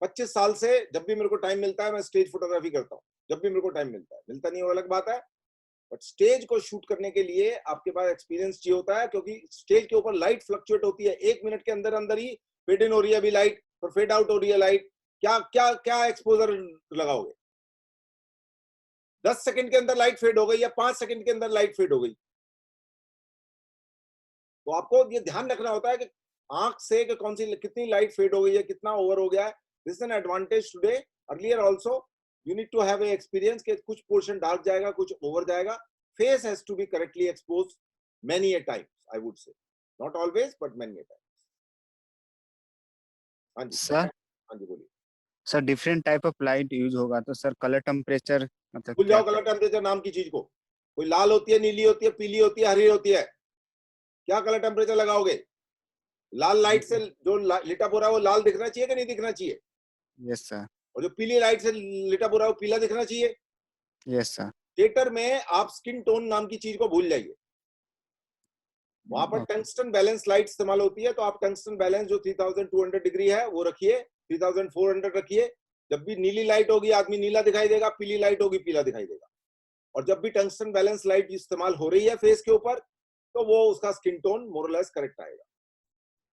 25 साल से जब भी मेरे को टाइम मिलता है मैं स्टेज फोटोग्राफी करता हूँ। जब भी मेरे को टाइम मिलता है, मिलता नहीं वो अलग बात है, बट स्टेज को शूट करने के लिए आपके पास एक्सपीरियंस चाहिए होता है, क्योंकि स्टेज के ऊपर लाइट फ्लक्चुएट होती है। 1 मिनट के अंदर अंदर ही फेड इन हो रही है अभी लाइट, और फेड आउट हो रही है लाइट। क्या क्या क्या एक्सपोजर लगाओगे? 10 सेकंड के अंदर लाइट फेड हो गई या 5 सेकंड के अंदर लाइट फेड हो गई। तो आपको ये ध्यान रखना होता है कि आंख से कि कौन सी कितनी लाइट फेड हो गई है, कितना ओवर हो गया है। This is an advantage today. Earlier also you need to have a experience कि कुछ पोर्शन डार्क जाएगा, कुछ ओवर जाएगा। Face has to be correctly exposed many a times, I would say, not always but many a times. हाँ जी sir. हाँ जी बोलिए। Sir different type of light use होगा तो सर कलर टेम्परेचर मतलब भूल जाओ कलर टेम्परेचर नाम की चीज को। कोई लाल होती है, नीली होती है, पीली होती है, हरी होती है। क्या कलर टेम्परेचर लगाओगे? लाल लाइट से जो लिटा हो रहा है वो लाल दिखना चाहिए कि नहीं दिखना चाहिए? Yes sir. और जो पीली लाइट से लिटा हो रहा है वो पीला दिखना चाहिए। Yes sir. थिएटर में आप स्किन टोन नाम की चीज को भूल जाइए। वहां पर टंगस्टन बैलेंस लाइट इस्तेमाल होती है, तो आप टंगस्टन बैलेंस जो 3200 डिग्री है वो रखिए, 3400 रखिए। जब भी नीली लाइट होगी आदमी नीला दिखाई देगा, पीली लाइट होगी पीला दिखाई देगा। और जब भी टंगस्टन बैलेंस लाइट इस्तेमाल हो रही है फेस के ऊपर, तो वो उसका skin tone more less correct आएगा।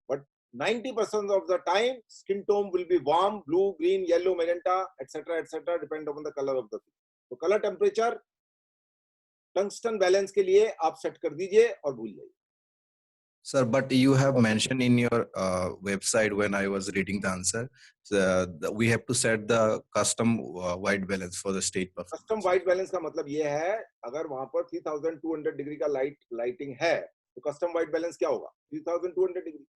But 90% of the time skin tone will be warm, blue, green, yellow, magenta, etc., depend upon the color of the thing. तो color temperature tungsten balance के लिए आप सेट कर दीजिए और भूल जाइए. Sir, but you have mentioned in your website when I was reading the answer, we have to set the custom white balance for the stage performance. Custom white balance का मतलब ये है, अगर वहां पर 3200 डिग्री का लाइटिंग है तो कस्टम व्हाइट बैलेंस क्या होगा? 3200 डिग्री.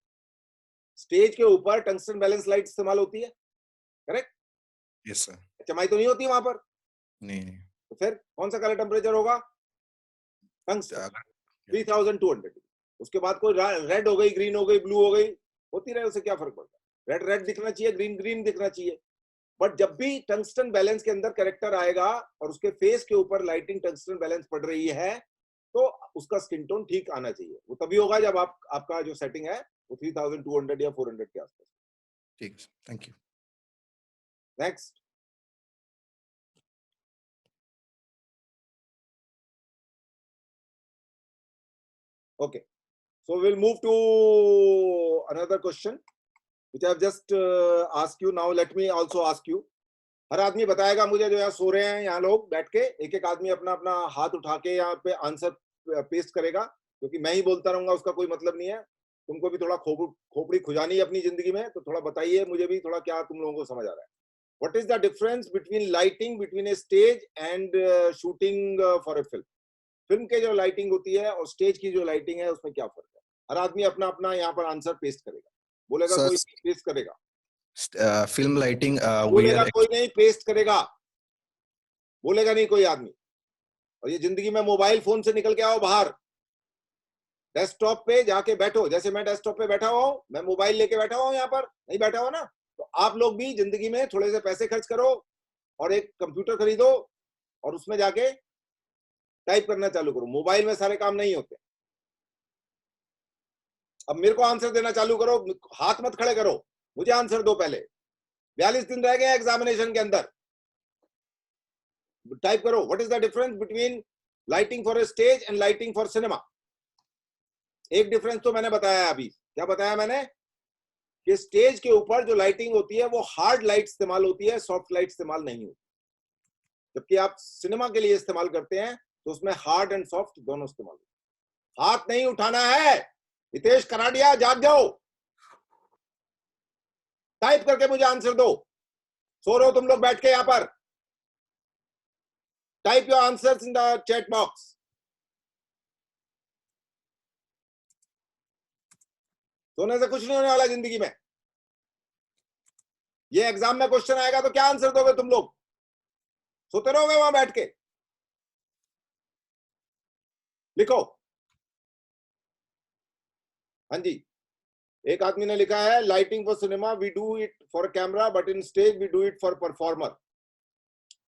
स्टेज के ऊपर टंगस्टन बैलेंस लाइट इस्तेमाल होती है, करेक्ट? Yes sir. चमाई तो नहीं होती वहां पर. नहीं. तो फिर कौन सा कलर टेम्परेचर होगा? Tungsten 3200 degree. उसके बाद कोई रेड हो गई, ग्रीन हो गई, ब्लू हो गई, होती रहे, उससे क्या फर्क पड़ता है? रेड रेड दिखना चाहिए, ग्रीन ग्रीन दिखना चाहिए. बट जब भी टंगस्टन बैलेंस के अंदर कैरेक्टर आएगा और उसके फेस के ऊपर लाइटिंग टंगस्टन बैलेंस पड़ रही है तो उसका स्किन टोन ठीक आना चाहिए. वो तभी होगा जब आपका जो सेटिंग है वो 3200 या 400 के आसपास. ठीक, thank you. Next. Okay, so we'll move to another question which I have just asked you. Now let me also ask you. हर आदमी बताएगा मुझे, जो यहाँ सो रहे हैं यहाँ लोग बैठ के, एक एक आदमी अपना अपना हाथ उठा के यहाँ पे आंसर पेस्ट करेगा, क्योंकि मैं ही बोलता रहूंगा उसका कोई मतलब नहीं है. तुमको भी थोड़ा खोपड़ी खुजानी है अपनी जिंदगी में, तो थोड़ा बताइए मुझे भी थोड़ा क्या तुम लोगों को समझ आ रहा है. What is the difference between lighting between a stage and shooting for a film? Film के जो लाइटिंग होती है और स्टेज की जो लाइटिंग है उसमें क्या फर्क है? हर आदमी अपना अपना यहाँ पर आंसर पेस्ट करेगा. बोलेगा कोई पेस्ट करेगा? फिल्म लाइटिंग बोलेगा कोई नहीं, पेस्ट करेगा. बोलेगा नहीं कोई आदमी. और ये जिंदगी में मोबाइल फोन से निकल के आओ बाहर, डेस्कटॉप पे जाके बैठो. जैसे मैं डेस्कटॉप पे बैठा हुआ हूँ, मैं मोबाइल लेके बैठा हुआ हूँ, यहाँ पर नहीं बैठा हुआ ना. तो आप लोग भी जिंदगी में थोड़े से पैसे खर्च करो और एक कंप्यूटर खरीदो और उसमें जाके टाइप करना चालू करो. मोबाइल में सारे काम नहीं होते. अब मेरे को आंसर देना चालू करो, हाथ मत खड़े करो, मुझे आंसर दो पहले. 42 दिन रह गए एग्जामिनेशन के अंदर. टाइप करो, what is the difference between lighting for a stage and lighting for cinema. एक डिफरेंस तो मैंने बताया अभी. क्या बताया मैंने? कि स्टेज के ऊपर जो लाइटिंग होती है वो हार्ड लाइट इस्तेमाल होती है, सॉफ्ट लाइट इस्तेमाल नहीं होती. जबकि आप सिनेमा के लिए इस्तेमाल करते हैं तो उसमें हार्ड एंड सॉफ्ट दोनों इस्तेमाल होते हैं. हाथ नहीं उठाना है. हितेश कराडिया जाग जाओ, टाइप करके मुझे आंसर दो. सो रहे हो तुम लोग बैठ के यहां पर? Type your answers in the chat box. सोने से कुछ नहीं होने वाला जिंदगी में. ये एग्जाम में क्वेश्चन आएगा तो क्या आंसर दोगे तुम लोग? सोते रहोगे वहां बैठ के? लिखो. हाँ जी, एक आदमी ने लिखा है lighting for cinema we do it for camera but in stage we do it for performer.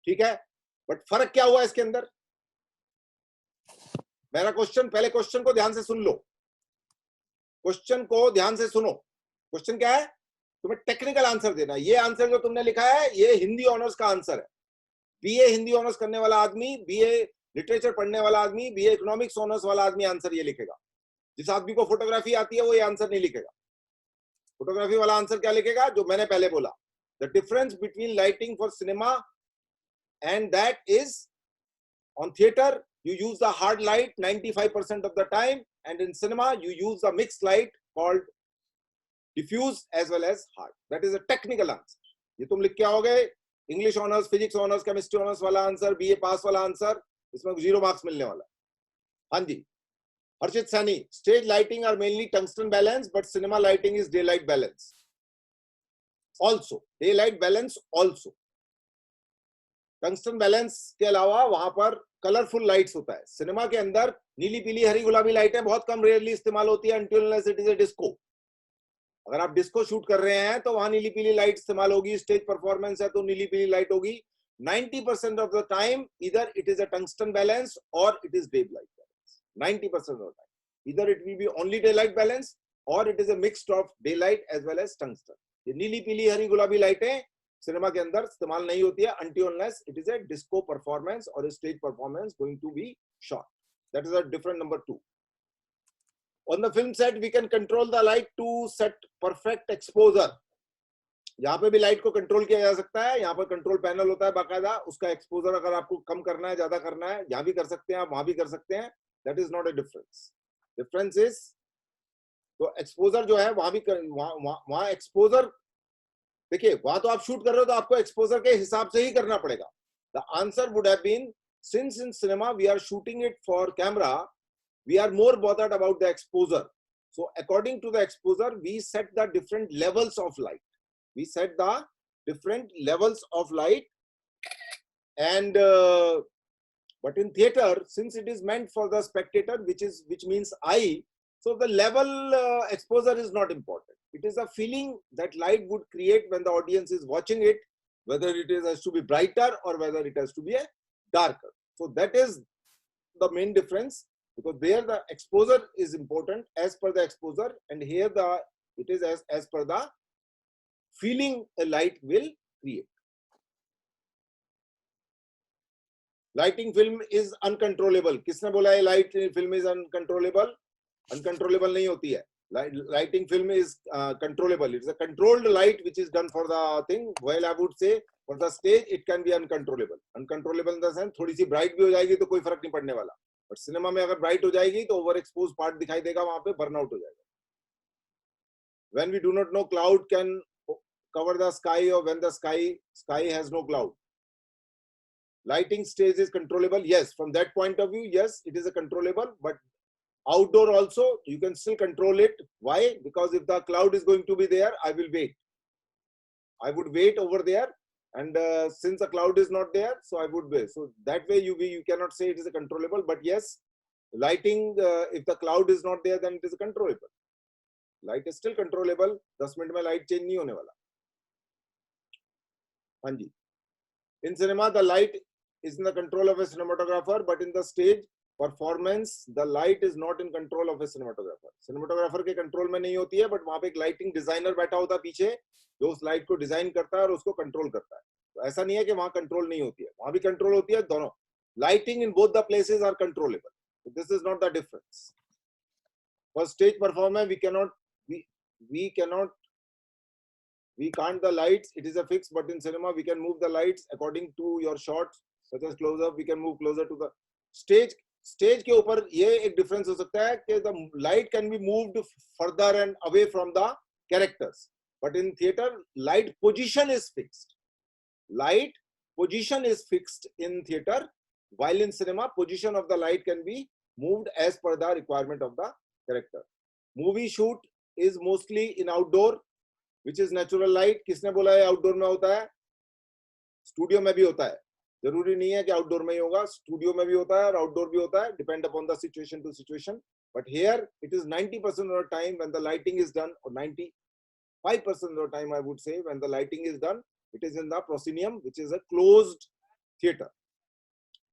ठीक है, बट फर्क क्या हुआ इसके अंदर? मेरा क्वेश्चन, पहले क्वेश्चन को ध्यान से सुन लो. क्वेश्चन को ध्यान से सुनो. क्वेश्चन क्या है? तुम्हें टेक्निकल आंसर देना. ये आंसर जो तुमने लिखा है ये हिंदी ऑनर्स का आंसर है. बीए हिंदी ऑनर्स करने वाला आदमी, बीए लिटरेचर पढ़ने वाला आदमी, बीए इकोनॉमिक्स ऑनर्स वाला आदमी आंसर ये लिखेगा. जिस आदमी को फोटोग्राफी आती है वो ये आंसर नहीं लिखेगा. फोटोग्राफी वाला आंसर क्या लिखेगा? जो मैंने पहले बोला, the difference between lighting for cinema and that is on theatre you use the hard light 95% of the time, and in cinema you use the mixed light called diffuse as well as hard. That is a technical answer. ये तुम लिख के आओगे, English honours, physics honours, chemistry honours वाला answer, BA pass वाला answer, इसमें 0 marks मिलने वाला. हाँ जी. Harshit Saini, stage lighting are mainly tungsten balance but cinema lighting is daylight balance also. Daylight balance also. Tungsten balance के अलावा वहां पर कलरफुल लाइट्स होता है. सिनेमा के अंदर नीली पीली हरी गुलाबी लाइटें बहुत कम, रेयरली इस्तेमाल होती है until unless it is a disco. अगर आप डिस्को शूट कर रहे हैं तो वहां नीली पीली लाइट इस्तेमाल होगी. स्टेज परफॉर्मेंस है तो नीली पीली लाइट होगी. 90% of the time either it is a tungsten balance or it is daylight balance. 90% of the time either it will be only daylight balance or it is a mix of daylight as well as tungsten. ये नीली पीली हरी गुलाबी लाइटें cinema के अंदर इस्तेमाल नहीं होती है until unless it is a disco performance or a stage performance going to be shot. That is a different number 2. On the film set, we can control the light to set perfect exposure. यहाँ पे भी light को control किया जा सकता है, यहाँ पर कंट्रोल पैनल होता है बाकायदा, उसका एक्सपोजर अगर आपको कम करना है, ज्यादा करना है, यहाँ भी कर सकते हैं आप, वहां भी कर सकते हैं. That is not a difference. Difference is तो एक्सपोजर जो है वहां भी वहां एक्सपोजर देखिए, वहां तो आप शूट कर रहे हो तो आपको एक्सपोजर के हिसाब से ही करना पड़ेगा. The answer would have been, since in cinema we are shooting it for camera, we are more bothered about the exposure. So according to the exposure, we set the different levels of light. We set the different levels of light. And but in theater, since it is meant for the spectator, which means eye, so the level exposure is not important. It is a feeling that light would create when the audience is watching it, whether it has to be brighter or whether it has to be a darker. So that is the main difference. Because there the exposure is important as per the exposure, and here it is as per the feeling a light will create. Lighting film is uncontrollable. किसने बोला है light film is uncontrollable? Uncontrollable नहीं होती है. Lighting film is controllable. It's a controlled light which is done for the thing. While I would say for the stage it can be uncontrollable. Uncontrollable in the sense थोड़ी सी bright भी हो जाएगी तो कोई फर्क नहीं पड़ने वाला. और सिनेमा में अगर ब्राइट हो जाएगी तो ओवर एक्सपोज पार्ट दिखाई देगा, वहां पे बर्नआउट हो जाएगा. When we do not know cloud can cover the sky or when the sky has no cloud. Lighting stage is controllable. Yes, from that point of view, yes, it is a controllable. But outdoor also you can still control it. Why? Because if the cloud is going to be there, I will wait. I would wait over there. And since the cloud is not there, so I would wait. So that way you cannot say it is a controllable. But yes, lighting, if the cloud is not there, then it is controllable. Light is still controllable. 10 minute में light change नहीं होने वाला. हाँ जी. In cinema, the light is in the control of a cinematographer, but in the stage performance, the light is not in control of a cinematographer. Cinematographer के control में नहीं होती है, but वहाँ पे एक lighting designer बैठा होता है पीछे, जो उस लाइट को डिजाइन करता है और उसको कंट्रोल करता है. तो ऐसा नहीं है कि वहां कंट्रोल नहीं होती है, वहां भी कंट्रोल होती है. दोनों lighting in both the places are controllable. This is not the difference. For stage performance we can't the lights, it is a fix. But in cinema we can move the lights according to your shots, such as close up, we can move closer to the stage. Stage के ऊपर ये एक difference हो सकता है कि the light can be moved further and away from the characters. But in theater, light position is fixed. Light position is fixed in theater, while in cinema, position of the light can be moved as per the requirement of the character. Movie shoot is mostly in outdoor, which is natural light. किसने बोला है outdoor में होता है? Studio में भी होता है. जरूरी नहीं है कि outdoor में ही होगा. Studio में भी होता है और outdoor भी होता है. Depend upon the situation to situation. But here, it is 90% of the time when the lighting is done, or 95% of the time, I would say, when the lighting is done, it is in the proscenium, which is a closed theater.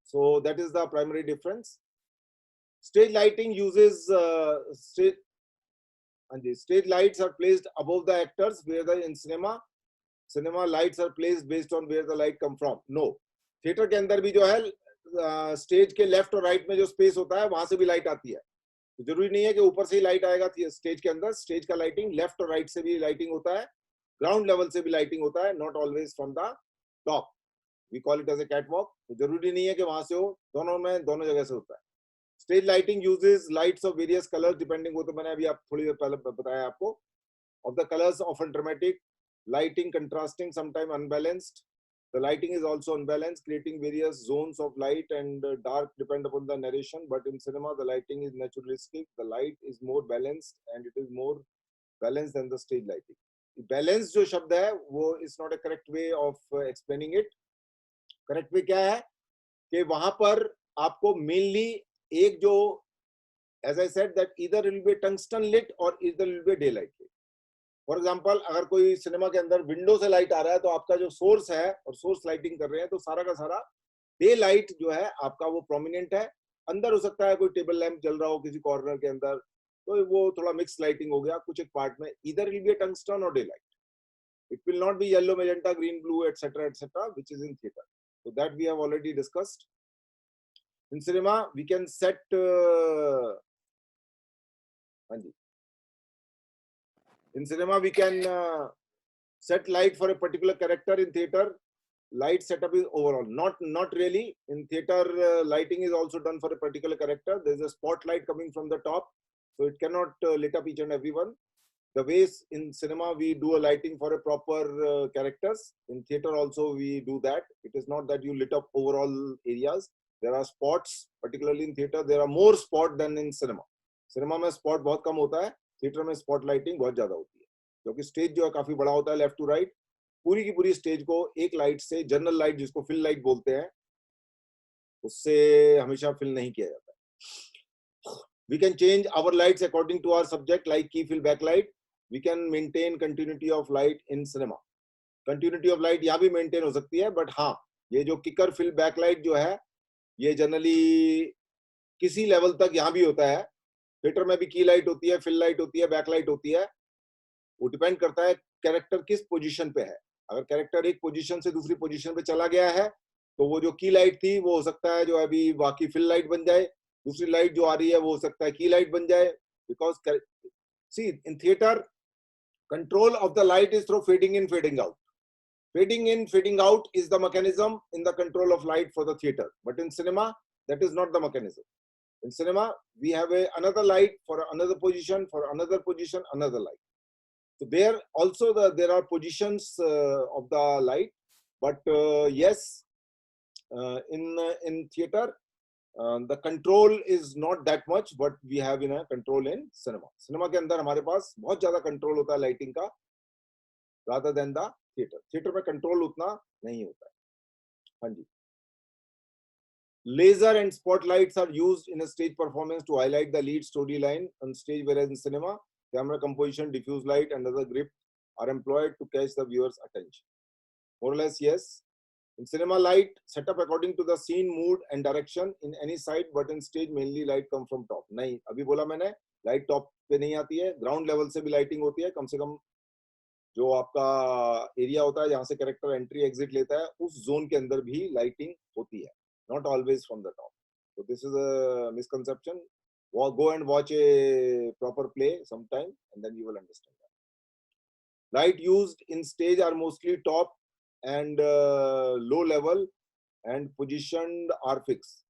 So that is the primary difference. Stage lighting uses stage lights are placed above the actors, where in cinema lights are placed based on where the light come from. No, theater के अंदर भी जो है stage के left और right में जो space होता है वहां से भी लाइट आती है. तो जरूरी नहीं है कि ऊपर से ही लाइट आएगा स्टेज के अंदर. स्टेज का लाइटिंग लेफ्ट और राइट से भी लाइटिंग होता है, ग्राउंड लेवल से भी लाइटिंग होता है, not always from the top. We call it as a cat walk. तो जरूरी नहीं है कि वहां से हो, दोनों जगह से होता है. Stage lighting uses lights off various colours depending, वो तो मैंने अभी आप थोड़ी देर पहले बताया आपको. Of the colours often dramatic, lighting contrasting, sometimes unbalanced. The lighting is also unbalanced, creating various zones of light and dark depend upon the narration. But in cinema, the lighting is naturalistic. The light is more balanced and it is more balanced than the stage lighting. Balance जो शब्द है वो is not a correct way of explaining it. Correct way क्या है कि वहां पर आपको mainly एक जो, as I said, that either it will be tungsten lit or either it will be daylight lit. For example, अगर कोई सिनेमा के अंदर विंडो से लाइट आ रहा है तो आपका जो सोर्स है और सोर्स लाइटिंग कर रहे हैं तो सारा का सारा डे लाइट जो है आपका वो प्रोमिनेंट है. अंदर हो सकता है कोई टेबल लैंप चल रहा हो किसी कॉर्नर के अंदर, तो वो थोड़ा मिक्स लाइटिंग हो गया कुछ एक पार्ट में. इधर विल बी टंगस्टन और day light. It will not be yellow, magenta, green, blue etcetera which is in theatre. So that we have already discussed. In cinema we can set हाँ जी. In cinema we can set light for a particular character. In theater light setup is overall, not really. In theater lighting is also done for a particular character. There is a spotlight coming from the top, so it cannot lit up each and everyone. The ways in cinema we do a lighting for a proper characters. In theater also we do that. It is not that you lit up overall areas. There are spots, particularly in theater there are more spot than in cinema. Cinema में spot बहुत कम होता है, theater में spot lighting बहुत ज्यादा होती है, क्योंकि stage जो है काफी बड़ा होता है, left to right पूरी की पूरी स्टेज को एक लाइट से, जनरल लाइट जिसको फिल लाइट बोलते हैं, उससे हमेशा फिल नहीं किया जाता है. We can change our lights according to our subject, like key fill backlight. We can maintain continuity of light in cinema. Continuity of light यहाँ भी maintain हो सकती है, but हाँ ये जो kicker fill backlight जो है ये जनरली किसी लेवल तक यहाँ भी होता है. थिएटर में भी की लाइट होती है, फिल लाइट होती है, बैक लाइट होती है. वो डिपेंड करता है कैरेक्टर किस पोजीशन पे है. अगर कैरेक्टर एक पोजीशन से दूसरी पोजीशन पे चला गया है तो वो जो की लाइट थी वो हो सकता है जो अभी बाकी फिल लाइट बन जाए, दूसरी लाइट जो आ रही है वो हो सकता है की लाइट बन जाए. Because see in theatre control of the light is through fading in, fading out. Fading in, fading out is the mechanism in the control of light for the theater. But in cinema, that is not the mechanism. In cinema, we have another light for another position, for another position, another light. So there also there are positions of the light. But yes, in theater, the control is not that much, but we have control in cinema. Cinema के अंदर हमारे पास बहुत ज़्यादा control होता है lighting का, rather than the theater. Theater में control उतना नहीं होता है. हाँ जी. Laser and spotlights are used in a stage performance to highlight the lead storyline on stage, whereas in cinema, camera composition, diffuse light, and other grip are employed to catch the viewer's attention. More or less, yes. In cinema, light set up according to the scene, mood and direction in any side, but in stage mainly light come from top. नहीं, अभी बोला मैंने light top पे नहीं आती है, ground level से भी lighting होती है. कम से कम जो आपका एरिया होता है जहाँ से कैरेक्टर एंट्री एग्जिट लेता है उस जोन के अंदर भी लाइटिंग होती है, not always from the top. So this is a misconception. Go and watch a proper play sometime and then you will understand that. Light used in stage are mostly top and low level and positioned are fixed.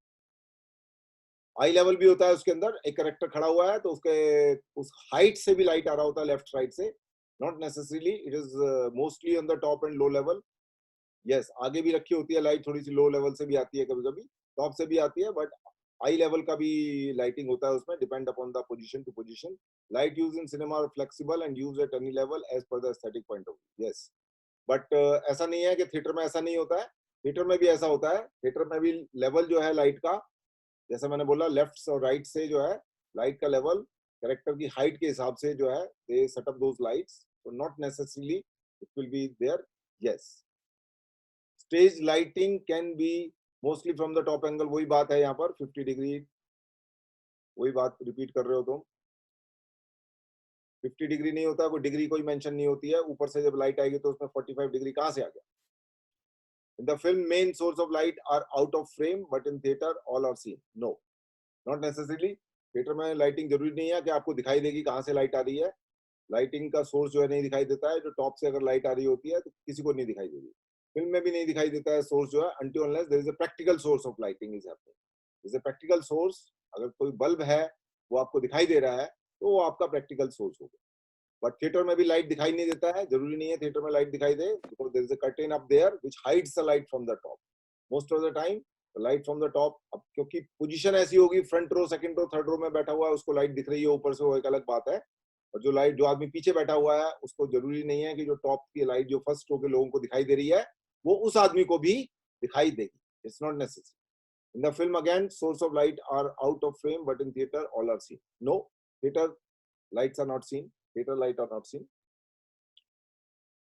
High level भी होता है उसके अंदर, एक character खड़ा हुआ है तो उसके उस हाइट से भी लाइट आ रहा होता है लेफ्ट साइड से. Not necessarily, it is mostly on the top and low level. Yes, आगे भी रखी होती है लाइट, थोड़ी सी लो लेवल से भी आती है, कभी कभी टॉप से भी आती है, बट हाई लेवल का भी लाइटिंग होता है उसमें, depend upon the position to position. Light use in cinema are flexible and use at any level as per the aesthetic point of view. Yes, but ऐसा नहीं है कि थिएटर में ऐसा नहीं होता है. थिएटर में भी ऐसा होता है. थिएटर में भी लेवल जो है लाइट का, जैसा मैंने बोला, लेफ्ट और राइट से जो है लाइट का लेवल कैरेक्टर की हाइट के हिसाब से जो है they set up those lights. So not necessarily it will be there. Yes, stage lighting can be mostly from the top angle. वही बात है यहाँ पर 50 डिग्री, वही बात रिपीट कर रहे हो तुम. 50 डिग्री नहीं होता, कोई डिग्री कोई मेंशन नहीं होती है. ऊपर से जब लाइट आएगी तो उसमें 45 डिग्री कहाँ से आ गया. In the film, main source of light are out of frame, but in theater all are seen. No, not necessarily. Theatre में लाइटिंग जरूरी नहीं है कि आपको दिखाई देगी कहाँ से लाइट आ रही है. लाइटिंग का सोर्स जो है नहीं दिखाई देता है. जो टॉप से अगर लाइट आ रही होती है तो किसी को नहीं दिखाई देती. फिल्म में भी नहीं दिखाई देता है सोर्स जो है, until unless there is a practical source of lighting is happening. There is a practical source. अगर कोई बल्ब है वो आपको दिखाई दे रहा है तो वो आपका प्रैक्टिकल सोर्स होगा. बट थिएटर में भी लाइट दिखाई नहीं देता है. जरूरी नहीं है थिएटर में लाइट दिखाई दे, because there is a curtain up there which hides the light from the top. Most of the time the light from the top, अब क्योंकि पोजीशन ऐसी होगी, front row, second row, third row में बैठा हुआ है उसको लाइट दिख रही है ऊपर से, वो एक अलग बात है. और जो आदमी पीछे बैठा हुआ है उसको जरूरी नहीं है कि जो टॉप की लाइट जो फर्स्ट रो के लोगों को दिखाई दे रही है वो उस आदमी को भी दिखाई देगी. It's not necessary. In the film again source of light are out of frame, but in theatre all are seen. No, theatre lights are not seen. Theatre light are not seen.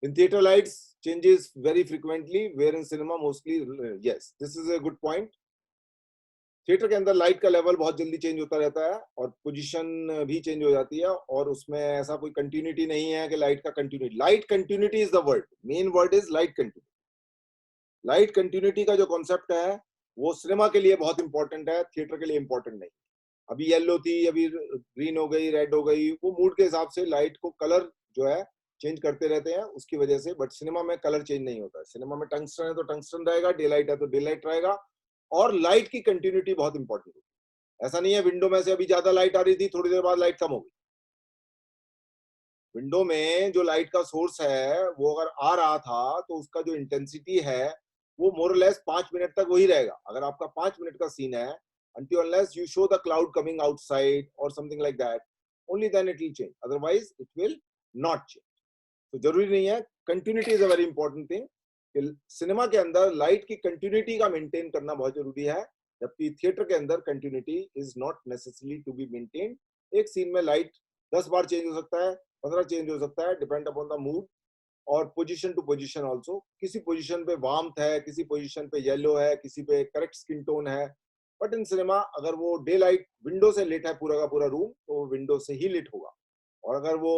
In theater lights changes very frequently, where in cinema mostly. Yes, this is a good point. Theatre के अंदर light का level बहुत जल्दी change होता रहता है और position भी चेंज हो जाती है, और उसमें ऐसा कोई कंटिन्यूटी नहीं है कि लाइट का continuity. Light continuity is the word, main word is light continuity. Light continuity का जो कॉन्सेप्ट है वो सिनेमा के लिए बहुत इंपॉर्टेंट है, थिएटर के लिए इंपॉर्टेंट नहीं. अभी येलो थी, अभी ग्रीन हो गई, रेड हो गई, वो मूड के हिसाब से लाइट को कलर जो है चेंज करते रहते हैं उसकी वजह से। बट सिनेमा में कलर चेंज नहीं होता है। सिनेमा में टंगस्टन है तो टंगस्टन रहेगा, डे लाइट है तो डे लाइट रहेगा, और लाइट की कंटिन्यूटी बहुत इंपॉर्टेंट है। ऐसा नहीं है विंडो में से अभी ज्यादा लाइट आ रही थी, थोड़ी देर बाद लाइट कम हो गई। विंडो में जो लाइट का सोर्स है वो अगर आ रहा था तो उसका जो इंटेंसिटी है वो मोर लेस 5 मिनट तक वही रहेगा। अगर आपका 5 मिनट का सीन है, until unless you show the cloud coming outside or something like that, only then it will change, otherwise it will not change. तो जरूरी नहीं है, continuity is a very important thing. Cinema के अंदर light की continuity का maintain करना बहुत जरूरी है, जबकि थिएटर के अंदर continuity is not necessary to be maintain. एक सीन में लाइट 10 बार चेंज हो सकता है, 15 चेंज हो सकता है, डिपेंड अपॉन द मूड और पोजीशन टू पोजीशन ऑल्सो। किसी पोजीशन पे वार्मथ है, किसी पोजीशन पे येलो है, किसी पे करेक्ट स्किन टोन है। बट इन सिनेमा अगर वो डे लाइट विंडो से लिट है पूरा का पूरा रूम, तो विंडो से ही लिट होगा। और अगर वो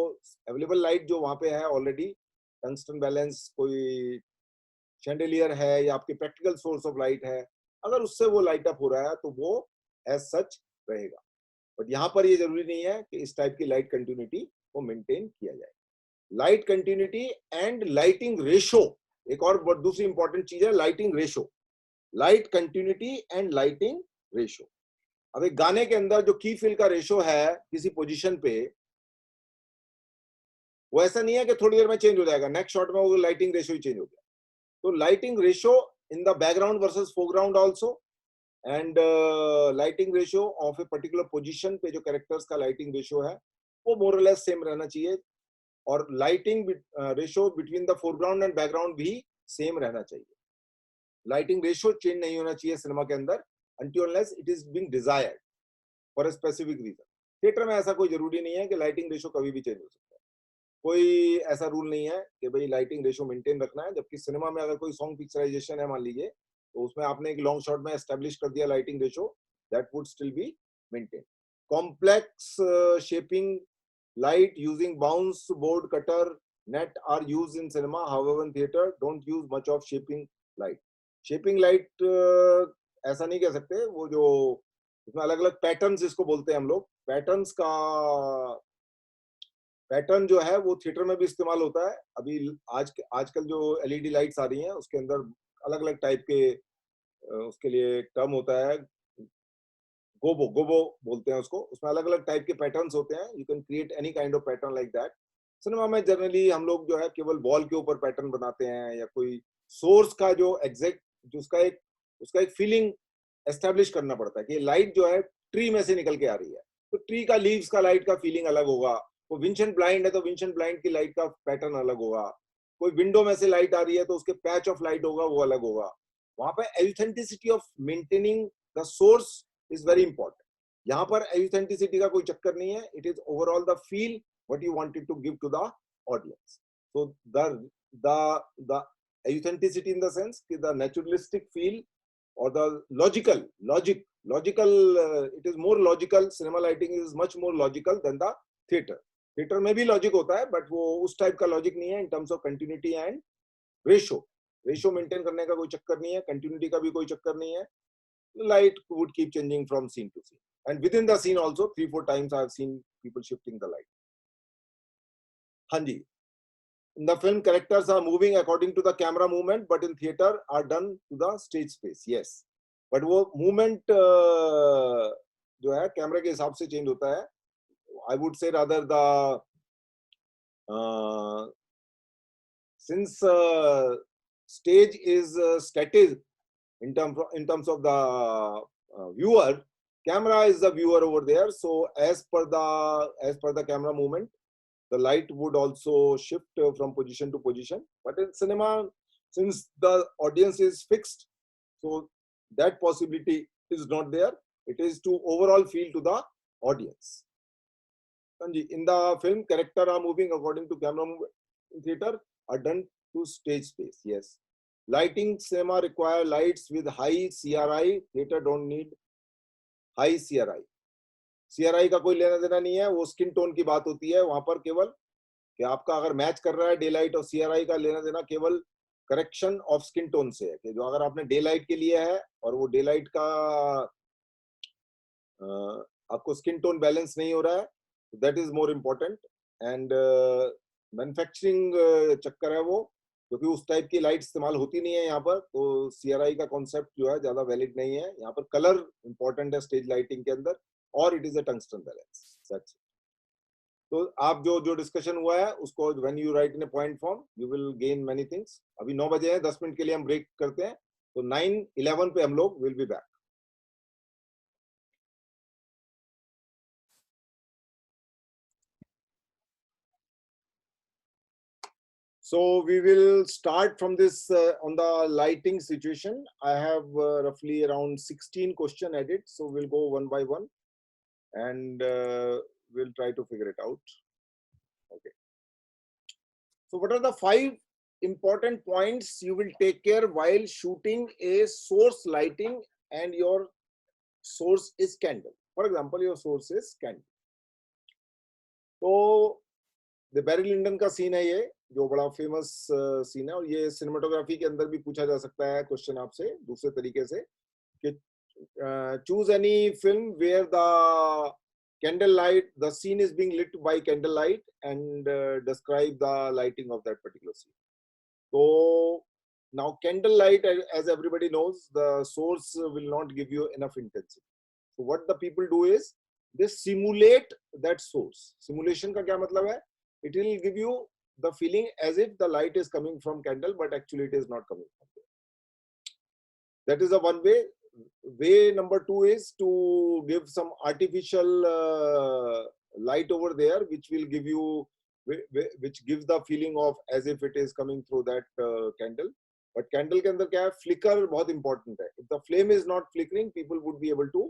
अवेलेबल लाइट जो वहां पे है ऑलरेडी, टंगस्टन बैलेंस कोई शैंडेलियर है या आपके प्रैक्टिकल सोर्स ऑफ लाइट है, अगर उससे वो लाइट अप हो रहा है तो वो एज सच रहेगा। बट यहाँ पर ये जरूरी नहीं है कि इस टाइप की लाइट कंटिन्यूटी को मेंटेन किया जाए। Light continuity and lighting ratio एक और दूसरी इंपॉर्टेंट चीज है, lighting ratio. Light continuity and lighting ratio. अब एक गाने के अंदर जो की फिल का रेशो है किसी पोजीशन पे, वो ऐसा नहीं है कि थोड़ी देर में चेंज हो जाएगा, नेक्स्ट शॉट में वो लाइटिंग रेशो ही चेंज हो गया। तो lighting ratio in the background versus foreground also, and lighting ratio of a particular position पे जो कैरेक्टर्स का लाइटिंग रेशो है वो मोर और लेस सेम रहना चाहिए। और lighting ratio between the foreground and background भी सेम रहना चाहिए। लाइटिंग रेशो चेंज नहीं होना चाहिए सिनेमा के अंदर until unless it is being desired for a specific reason. Theatre में ऐसा कोई जरूरी नहीं है कि लाइटिंग रेशो कभी भी चेंज हो सकता है। कोई ऐसा रूल नहीं है कि भाई लाइटिंग रेशो मेंटेन रखना है। जबकि सिनेमा में अगर कोई सॉन्ग पिक्चराइजेशन है मान लीजिए, तो उसमें आपने एक लॉन्ग शॉट में एस्टेब्लिश कर दिया lighting ratio, that would still be maintain. Complex shaping light using bounce board cutter net are used in cinema, however in theater don't use much of shaping light. Shaping light ऐसा नहीं कह सकते, वो जो उसमें अलग अलग पैटर्न्स जिसको बोलते हैं हम लोग, पैटर्न्स का पैटर्न जो है वो थिएटर में भी इस्तेमाल होता है। अभी आजकल जो एलईडी लाइट्स आ रही हैं उसके अंदर अलग अलग टाइप के उसके लिए टर्म होता है, गोबो बोलते हैं उसको। उसमें अलग अलग टाइप के पैटर्न्स होते हैं, you can create any kind of pattern like that. Cinema में जनरली हम लोग जो है केवल वॉल के ऊपर पैटर्न बनाते हैं, या कोई सोर्स का जो एग्जैक्ट जो उसका एक फीलिंग एस्टेब्लिश करना पड़ता है कि लाइट जो है ट्री में से निकल के आ रही है, तो ट्री का लीव्स का लाइट का फीलिंग अलग होगा। वो विंसेंट ब्लाइंड है तो विंसेंट ब्लाइंड की लाइट का पैटर्न अलग होगा। कोई विंडो में से लाइट आ रही है तो उसके पैच ऑफ लाइट होगा, वो अलग होगा। वहां पर authenticity of maintaining the source is very important. यहाँ पर एथेंटिसिटी का कोई चक्कर नहीं है, it is overall the feel what you wanted to give to the audience. So the authenticity in the sense कि the naturalistic feel or the logic, it is more logical. Cinema lighting is much more logical than the theater. Theater में भी logic होता है, but वो उस type का logic नहीं है in terms of continuity and ratio maintain करने का कोई चक्कर नहीं है, continuity का भी कोई चक्कर नहीं है। Light would keep changing from scene to scene, and within the scene also 3-4 times I have seen people shifting the light. हाँ जी, in the film characters are moving according to the camera movement, but in theater are done to the stage space. Yes, but वो movement जो है कैमरे के हिसाब से change होता है। I would say rather the since stage is static in terms of the viewer, camera is the viewer over there. So as per the camera movement, the light would also shift from position to position. But in cinema, since the audience is fixed, so that possibility is not there. It is to overall feel to the audience. In the film, characters are moving according to camera movement. In theater, are done to stage space. Yes. Lighting cinema require lights with high CRI. Theater don't need high CRI. CRI का कोई लेना देना नहीं है, वो skin tone की बात होती है वहां पर, केवल कि आपका अगर मैच कर रहा है डे लाइट और CRI का लेना देना केवल करेक्शन ऑफ स्किन टोन से है। कि जो अगर आपने डे लाइट के लिए है और वो डे लाइट का आपको स्किन टोन बैलेंस नहीं हो रहा है, that is more important. And manufacturing चक्कर है वो, क्योंकि उस टाइप की लाइट इस्तेमाल होती नहीं है यहाँ पर, तो CRI का कॉन्सेप्ट जो है ज्यादा वैलिड नहीं है. यहाँ पर कलर इंपॉर्टेंट है स्टेज लाइटिंग के अंदर, और it is a tungsten balance. That's it. तो आप जो जो डिस्कशन हुआ है उसको when you right in A point form you will gain many things. अभी 9 बजे है, 10 मिनट के लिए हम ब्रेक करते हैं, तो 9:11 पे हम लोग will be back. So we will start from this on the lighting situation. I have roughly around 16 question added, so we'll go one by one and we'll try to figure it out. Okay. So what are the 5 important points you will take care while shooting a source lighting and your source is candle? For example, your source is candle. तो बैरी Lyndon का scene है ये, जो बड़ा famous scene है, और ये cinematography के अंदर भी पूछा जा सकता है क्वेश्चन आपसे दूसरे तरीके से कि choose any film where the candle light, the scene is being lit by candle light and describe the lighting of that particular scene. तो now candle light, as everybody knows, the source will not give you enough intensity. So what the people do is they simulate that source. Simulation का क्या मतलब है? It will give you the feeling as if the light is coming from candle, but actually it is not coming from there. That is the one way. Way number 2 is to give some artificial light over there, which will give you, which gives the feeling of as if it is coming through that candle. But candle के अंदर क्या है? Flicker बहुत important है. If the flame is not flickering, people would be able to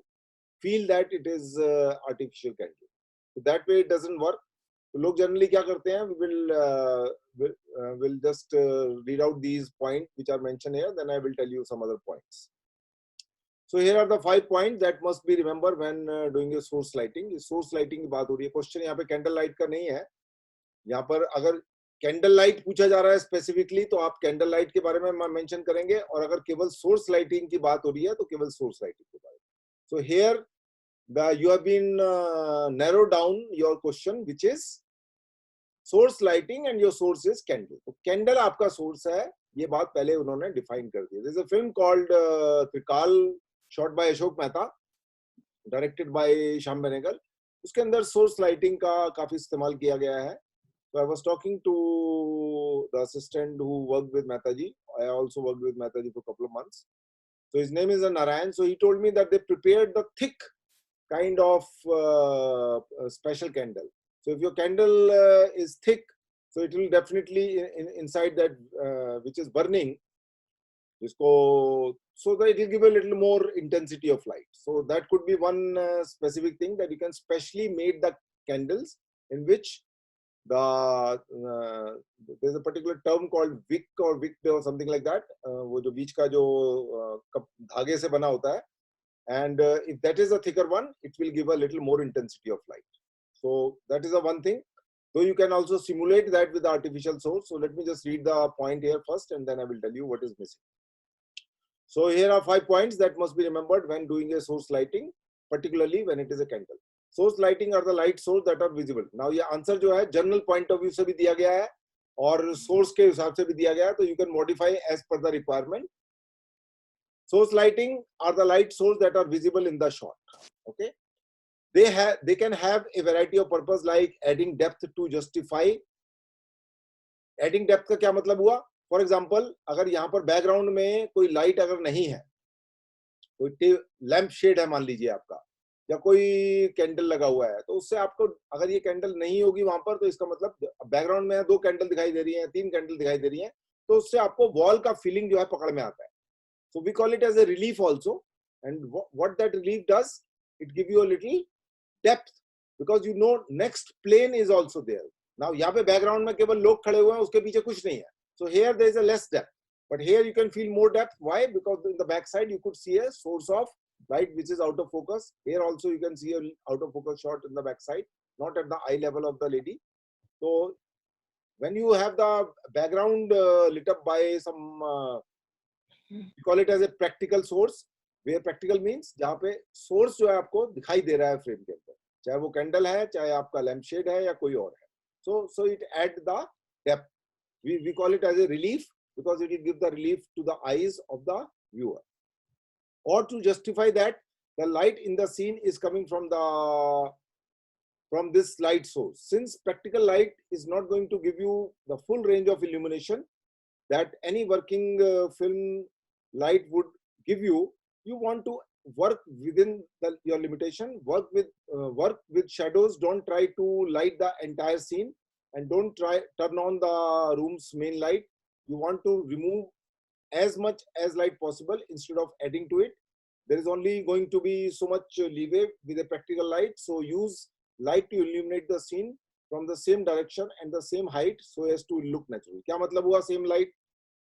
feel that it is artificial candle. So that way it doesn't work. तो लोग generally क्या करते हैं? We'll just read out these points which are mentioned here, then I will tell you some other points. So here are the 5 points that must be remembered when doing a source lighting. इस source lighting की बात हो रही है. Question यहाँ पे candle light का नहीं है. यहाँ पर अगर कैंडल लाइट पूछा जा रहा है स्पेसिफिकली, तो आप कैंडल लाइट के बारे में मेंशन करेंगे, और अगर केवल सोर्स लाइटिंग की बात हो रही है तो केवल सोर्स लाइटिंग के बारे में. So here you have been narrowed down your question, which is source lighting and your source is candle. तो कैंडल आपका सोर्स है, ये बात पहले उन्होंने डिफाइन कर दी. There's a film called Trikal, shot by Ashok Mehta, directed by Shyam Benegal. उसके अंदर सोर्स लाइटिंग का काफी इस्तेमाल किया गया है. So I was talking to the assistant who worked with Mehtaji. I also worked with Mehtaji for a couple of months. So his name is Narayan. So he told me that they prepared the thick kind of special candle. So if your candle is thick, so it will definitely inside that which is burning, so that it will give a little more intensity of light. So that could be one specific thing, that you can specially make the candles in which there's a particular term called wick or wick or something like that, वो जो बीच का जो धागे से बना होता है, and if that is a thicker one, it will give a little more intensity of light. So that is the one thing. So you can also simulate that with the artificial source. So let me just read the point here first, and then I will tell you what is missing. So here are 5 points that must be remembered when doing a source lighting, particularly when it is a candle. Source lighting are the light source that are visible. Now ये answer जो है general point of view से भी दिया गया है और source के हिसाब से भी दिया गया है, तो you can modify as per the requirement. Source lighting are the light source that are visible in the shot. Okay, they can have a variety of purpose, like adding depth to justify. Adding depth का क्या मतलब हुआ? For example, अगर यहाँ पर background में कोई light अगर नहीं है, कोई लैंप शेड है मान लीजिए आपका, या कोई कैंडल लगा हुआ है, तो उससे आपको, अगर ये कैंडल नहीं होगी वहां पर, तो इसका मतलब बैकग्राउंड में 2 कैंडल दिखाई दे रही हैं, 3 कैंडल दिखाई दे रही हैं, तो उससे आपको वॉल का फीलिंग जो है पकड़ में आता है. So we call it as a relief also, and what that relief does, it give you a little depth, because you know next plane is also there. Now यहाँ पे background में केवल लोग खड़े हुए हैं, उसके पीछे कुछ नहीं है. So here there is a less depth, but here you can feel more depth. Why? Because in the back side you could see a source of light which is out of focus. Here also you can see a out of focus shot in the back side, not at the eye level of the lady. So when you have the background lit up by some we call it as a practical source, where practical means जहाँ पे source जो है आपको दिखाई दे रहा है frame के अंदर, चाहे वो कैंडल है, चाहे आपका लैम्प शेड है या कोई और है. So it add the depth. We call it as a relief because it will give the relief to the eyes of the viewer. Or to justify that the light in the scene is coming from this light source. Since practical light is not going to give you the full range of illumination that any working film light would give you, you want to work within your limitation, work with shadows. Don't try to light the entire scene, and don't try turn on the room's main light. You want to remove as much as light possible instead of adding to it. There is only going to be so much leeway with a practical light, so use light to illuminate the scene from the same direction and the same height so as to look natural. क्या मतलब हुआ same light?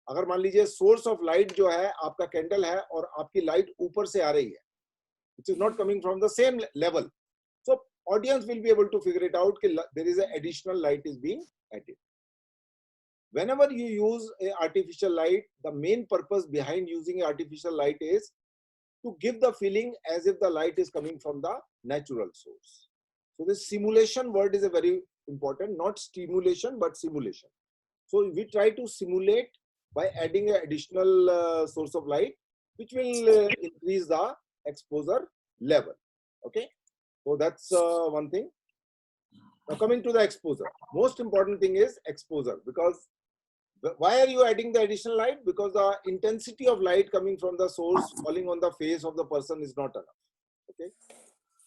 अगर मान लीजिए source of light जो है आपका candle है और आपकी लाइट ऊपर से आ रही है, which is not coming from the same level, so audience will be able to figure it out कि there is an additional light is being added. Whenever you use a artificial light, the main purpose behind using artificial light is to give the feeling as if the light is coming from the natural source. So this simulation word is a very important, not stimulation but simulation. So we try to simulate by adding an additional source of light, which will increase the exposure level. Okay, so that's one thing. Now coming to the exposure, most important thing is exposure, because why are you adding the additional light? Because the intensity of light coming from the source falling on the face of the person is not enough. Okay,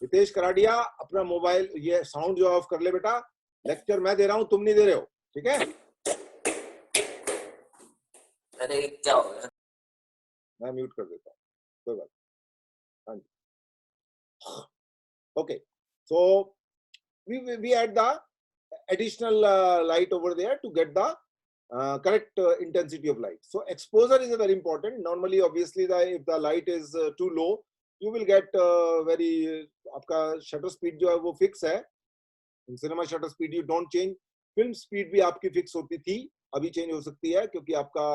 Hitesh Karadia अपना mobile ये sound जो of कर ले बेटा, lecture मैं दे रहा हूं, तुम नहीं दे रहे हो, ठीक है? अरे क्या हो गया? मैं म्यूट कर देता हूँ, कोई बात नहीं. Okay, so we add the additional light over there to get the correct intensity of light. So exposure is a very important. Normally, obviously, if the light is too low, you will get very आपका shutter speed जो है वो fix है. In cinema shutter speed you don't change. Film speed भी आपकी fix होती थी, अभी change हो सकती है क्योंकि आपका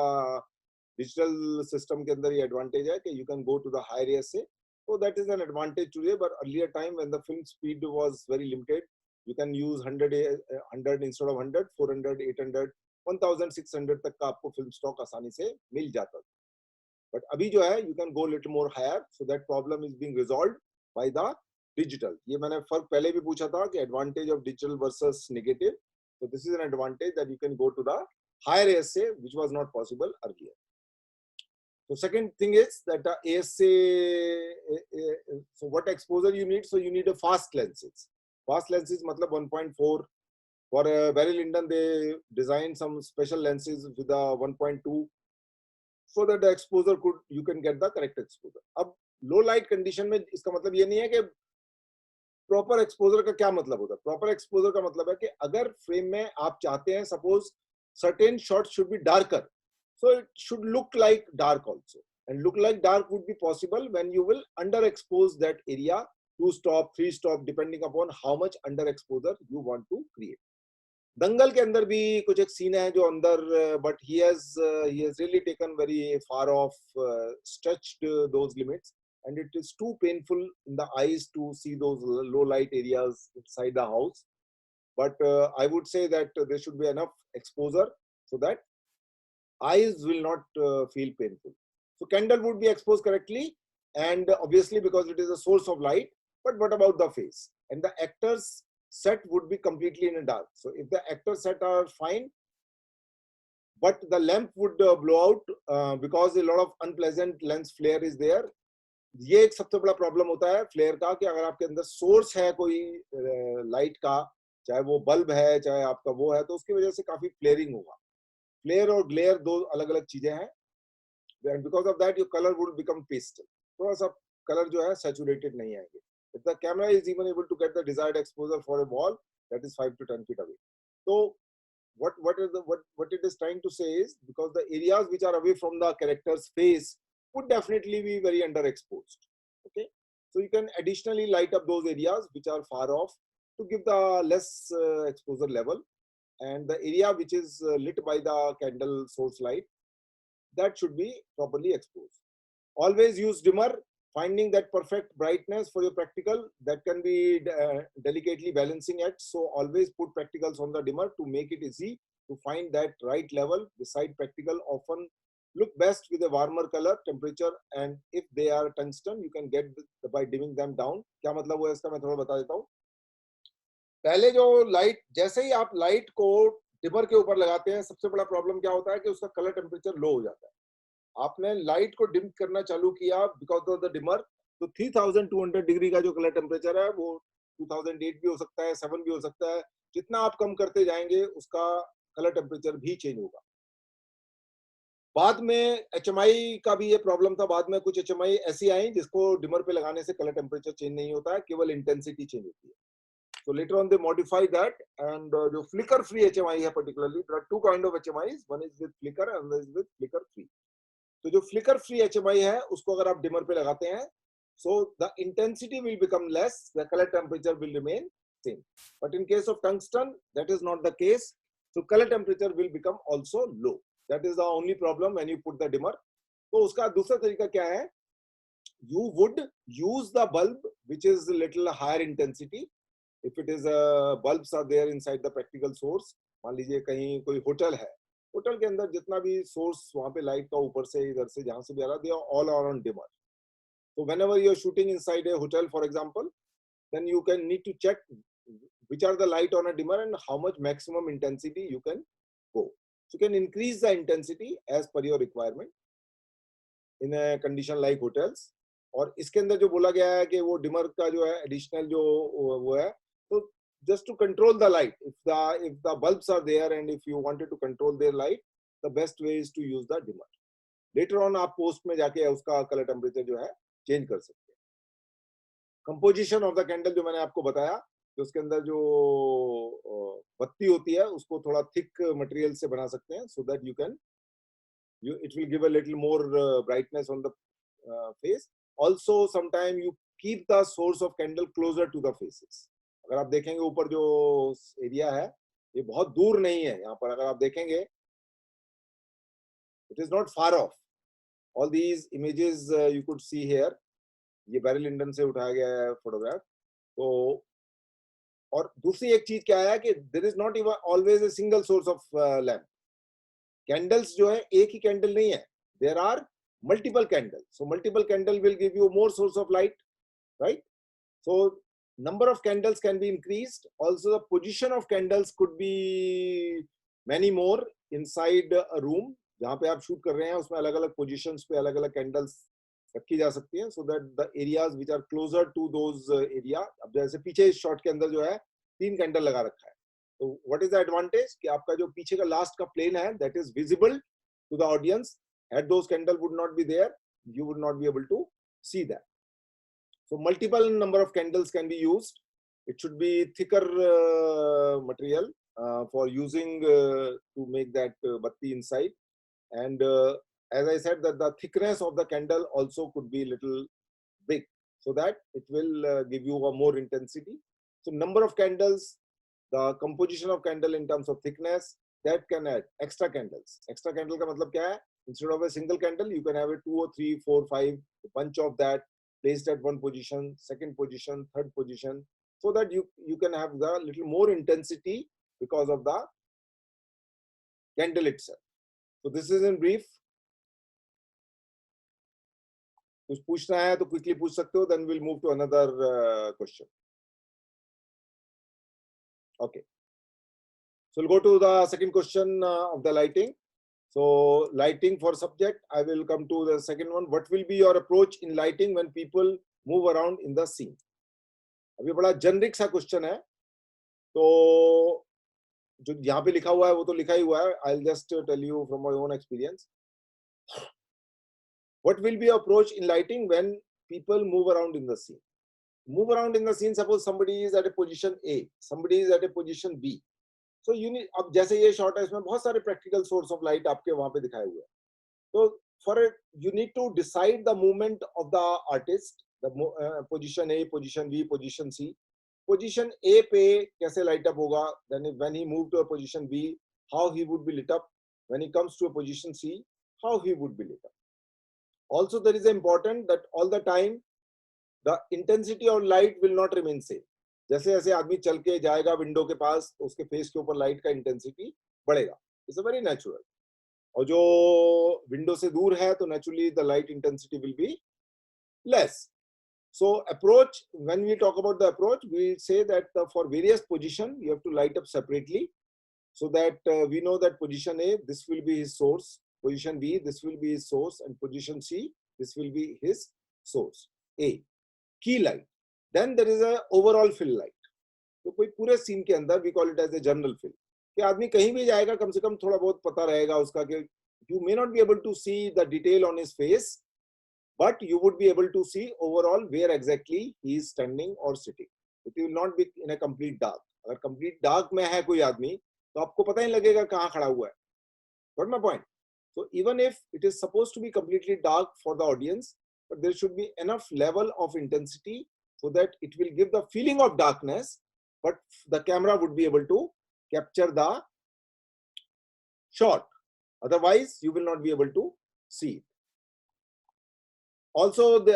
digital system के अंदर ये advantage है कि you can go to the higher ASA. So that is an advantage today. But earlier time when the film speed was very limited, you can use 100 instead of 100, 400, 800, 1600 तक का आपको film stock आसानी से मिल जाता था. But अभी जो है you can go little more higher, so that problem is being resolved by the digital. ये मैंने फर्क पहले भी पूछा था कि advantage of digital versus negative. So this is an advantage that you can go to the higher ASA, which was not possible earlier. So second thing is that the ASA, so what exposure you need? So you need a fast lenses. Fast lenses मतलब 1.4. For Barry Lyndon, they designed some special lenses with the 1.2, so that the exposure you can get the correct exposure. अब low light condition में इसका मतलब ये नहीं है कि proper exposure का क्या मतलब होता है? Proper exposure का मतलब है कि अगर frame में आप चाहते हैं, suppose certain shots should be darker, so it should look like dark also, and look like dark would be possible when you will underexpose that area, 2 stop, 3 stop, depending upon how much underexposure you want to create. दंगल के अंदर भी कुछ एक scene है जो अंदर, but he has really taken very far off, stretched those limits, and it is too painful in the eyes to see those low light areas inside the house. But I would say that there should be enough exposure so that eyes will not feel painful. So candle would be exposed correctly, and obviously because it is a source of light. But what about the face? And the actors set would be completely in the dark. So if the actor set are fine, but the lamp would blow out because a lot of unpleasant lens flare is there. ये एक सबसे बड़ा problem होता है flare का कि अगर आपके अंदर सोर्स है कोई लाइट का, चाहे वो बल्ब है चाहे आपका वो है, तो उसकी वजह से काफी फ्लेयरिंग होगा. फ्लेयर और ग्लेयर दो अलग अलग चीजें हैं, and because of that your color would become pastel. थोड़ा सा कलर जो है सैचुरेटेड नहीं आएंगे. If the camera is even able to get the desired exposure for a wall that is 5 to 10 feet away. So what it is trying to say is, because the areas which are away from the character's face would definitely be very underexposed. Okay, so you can additionally light up those areas which are far off to give the less exposure level, and the area which is lit by the candle source light, that should be properly exposed. Always use dimmer finding that perfect brightness for your practical, that can be delicately balancing act. So always put practicals on the dimmer to make it easy to find that right level. Beside practical often look best with a warmer color temperature, and if they are tungsten you can get by dimming them down. क्या मतलब हुआ इसका मैं थोड़ा बता देता हूँ. पहले जो लाइट, जैसे ही आप लाइट को डिमर के ऊपर लगाते हैं, सबसे बड़ा प्रॉब्लम क्या होता है कि उसका कलर टेम्परेचर लो हो जाता है. आपने लाइट को डिम करना चालू किया बिकॉज ऑफ द डिमर, तो 3200 डिग्री का जो कलर टेम्परेचर है वो 2008 भी हो सकता है, 7 भी हो सकता है. जितना आप कम करते जाएंगे उसका कलर टेम्परेचर भी चेंज होगा. बाद में HMI का भी ये प्रॉब्लम था. बाद में कुछ HMI ऐसी आई जिसको डिमर पे लगाने से कलर टेम्परेचर चेंज नहीं होता है, केवल इंटेंसिटी चेंज होती है. So later on they modify that, and जो flicker free HMI है particularly, there are two kind of HMIs, one is with flicker and another is with flicker free. तो जो flicker free HMI है उसको अगर आप dimmer पे लगाते हैं, so the intensity will become less, the color temperature will remain same. But in case of tungsten that is not the case, so color temperature will become also low. That is the only problem when you put the dimmer. तो उसका दूसरा तरीका क्या है? You would use the bulb which is a little higher intensity. If it is bulbs are there inside the practical source, मान लीजिए कहीं कोई होटल है, होटल के अंदर जितना भी सोर्स वहां पे लाइट का ऊपर से इधर से जहां से भी आ रहा, they are all around dimmer. So whenever you are shooting inside a hotel for example, then you can need to check which are the light on a dimmer and how much maximum intensity you can go. So you can increase the intensity as per your requirement in a condition like hotels. और इसके अंदर जो बोला गया है कि वो dimmer का जो है एडिशनल जो वो है, तो just to control the light, if the bulbs are there and if you wanted to control their light, the best way is to use the dimmer. Later on आप पोस्ट में जाके उसका कलर टेम्परेचर जो है change कर सकते हैं. Composition of the candle जो मैंने आपको बताया, कि उसके अंदर जो बत्ती होती है उसको थोड़ा थिक मटेरियल से बना सकते हैं, so that it will give a little more brightness on the face. Also sometime you keep the source of candle closer to the faces. अगर आप देखेंगे ऊपर जो एरिया है ये बहुत दूर नहीं है, यहाँ पर अगर आप देखेंगे it is not far off. All these images you could see here, ये बैरल लिंडन से उठाया गया है फोटोग्राफ. तो और दूसरी एक चीज क्या है कि there is not even always a single source of lamp. Candles जो है एक ही कैंडल नहीं है, there are multiple candles. So multiple candle will give you more source of light, right? So number of candles can be increased. Also the position of candles could be many more inside a room. जहाँ पे आप shoot कर रहे हैं उसमें अलग अलग positions पे अलग अलग candles रखी जा सकती हैं, so that the areas which are closer to those area. अब जैसे पीछे इस शॉट के अंदर जो है 3 कैंडल लगा रखा है, तो what is the advantage कि आपका जो पीछे का लास्ट का प्लेन है that is visible to the audience. Had those candles would not be there, you would not be able to see that. So multiple number of candles can be used. It should be thicker material for using to make that batti inside. And as I said, that the thickness of the candle also could be little big, so that it will give you a more intensity. So number of candles, the composition of candle in terms of thickness, that can add extra candles. Extra candle का मतलब क्या है? Instead of a single candle, you can have a 2 or 3, 4, 5, a bunch of that placed at one position, second position, third position, so that you can have the little more intensity because of the candle itself. So this is in brief. कुछ पूछना है तो quickly पूछ सकते हो, then we'll move to another question. Okay. So we'll go to the second question of the lighting. So lighting for subject, I will come to the second one. What will be your approach in lighting when people move around in the scene? अभी बड़ा generic सा question है, तो जो यहाँ पे लिखा हुआ है वो तो लिखा ही हुआ है. I'll just tell you from my own experience. What will be your approach in lighting when people move around in the scene? Move around in the scene. Suppose somebody is at a position A, somebody is at a position B. So you need, अब जैसे ये shot है इसमें बहुत सारे practical source of light आपके वहाँ पे दिखाए हुए हैं. तो for it you need to decide the movement of the artist, the position A, position B, position C. Position A पे कैसे light up होगा? Then when he moved to a position B, how he would be lit up? When he comes to a position C, how he would be lit up? Also, there is important that all the time the intensity of light will not remain same. जैसे जैसे आदमी चल के जाएगा window के पास तो उसके face के ऊपर लाइट का इंटेंसिटी बढ़ेगा. It's a very natural. और जो विंडो से दूर है तो naturally the light intensity will be less. So approach, when we talk about the approach, we say that for various position you have to light up separately, so that we know that position A, this will be his source, position B, this will be his source, and position C, this will be his source. A, key light. Then there is a overall fill light. तो कोई पूरे scene के अंदर we call it as a general fill. कि आदमी कहीं भी जाएगा कम से कम थोड़ा बहुत पता रहेगा उसका कि you may not be able to see the detail on his face, but you would be able to see overall where exactly he is standing or sitting. It will not be in a complete dark. अगर complete dark में है कोई आदमी तो आपको पता ही लगेगा कहाँ खड़ा हुआ है. Got my point? So even if it is supposed to be completely dark for the audience, but there should be enough level of intensity so that it will give the feeling of darkness, but the camera would be able to capture the shot. Otherwise, you will not be able to see it. Also,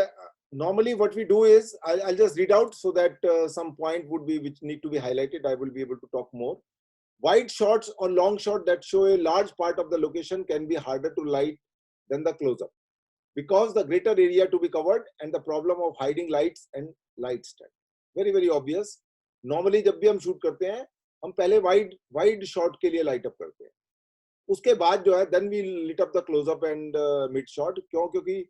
normally what we do is, I'll just read out so that some point would be which need to be highlighted. I will be able to talk more. Wide shots or long shot that show a large part of the location can be harder to light than the close-up, because the greater area to be covered and the problem of hiding lights and light stand. Very, very obvious. Normally जब भी हम shoot करते हैं हम पहले wide shot के लिए light up करते हैं. उसके बाद जो है then we lit up the close-up and mid shot. क्यों? क्योंकि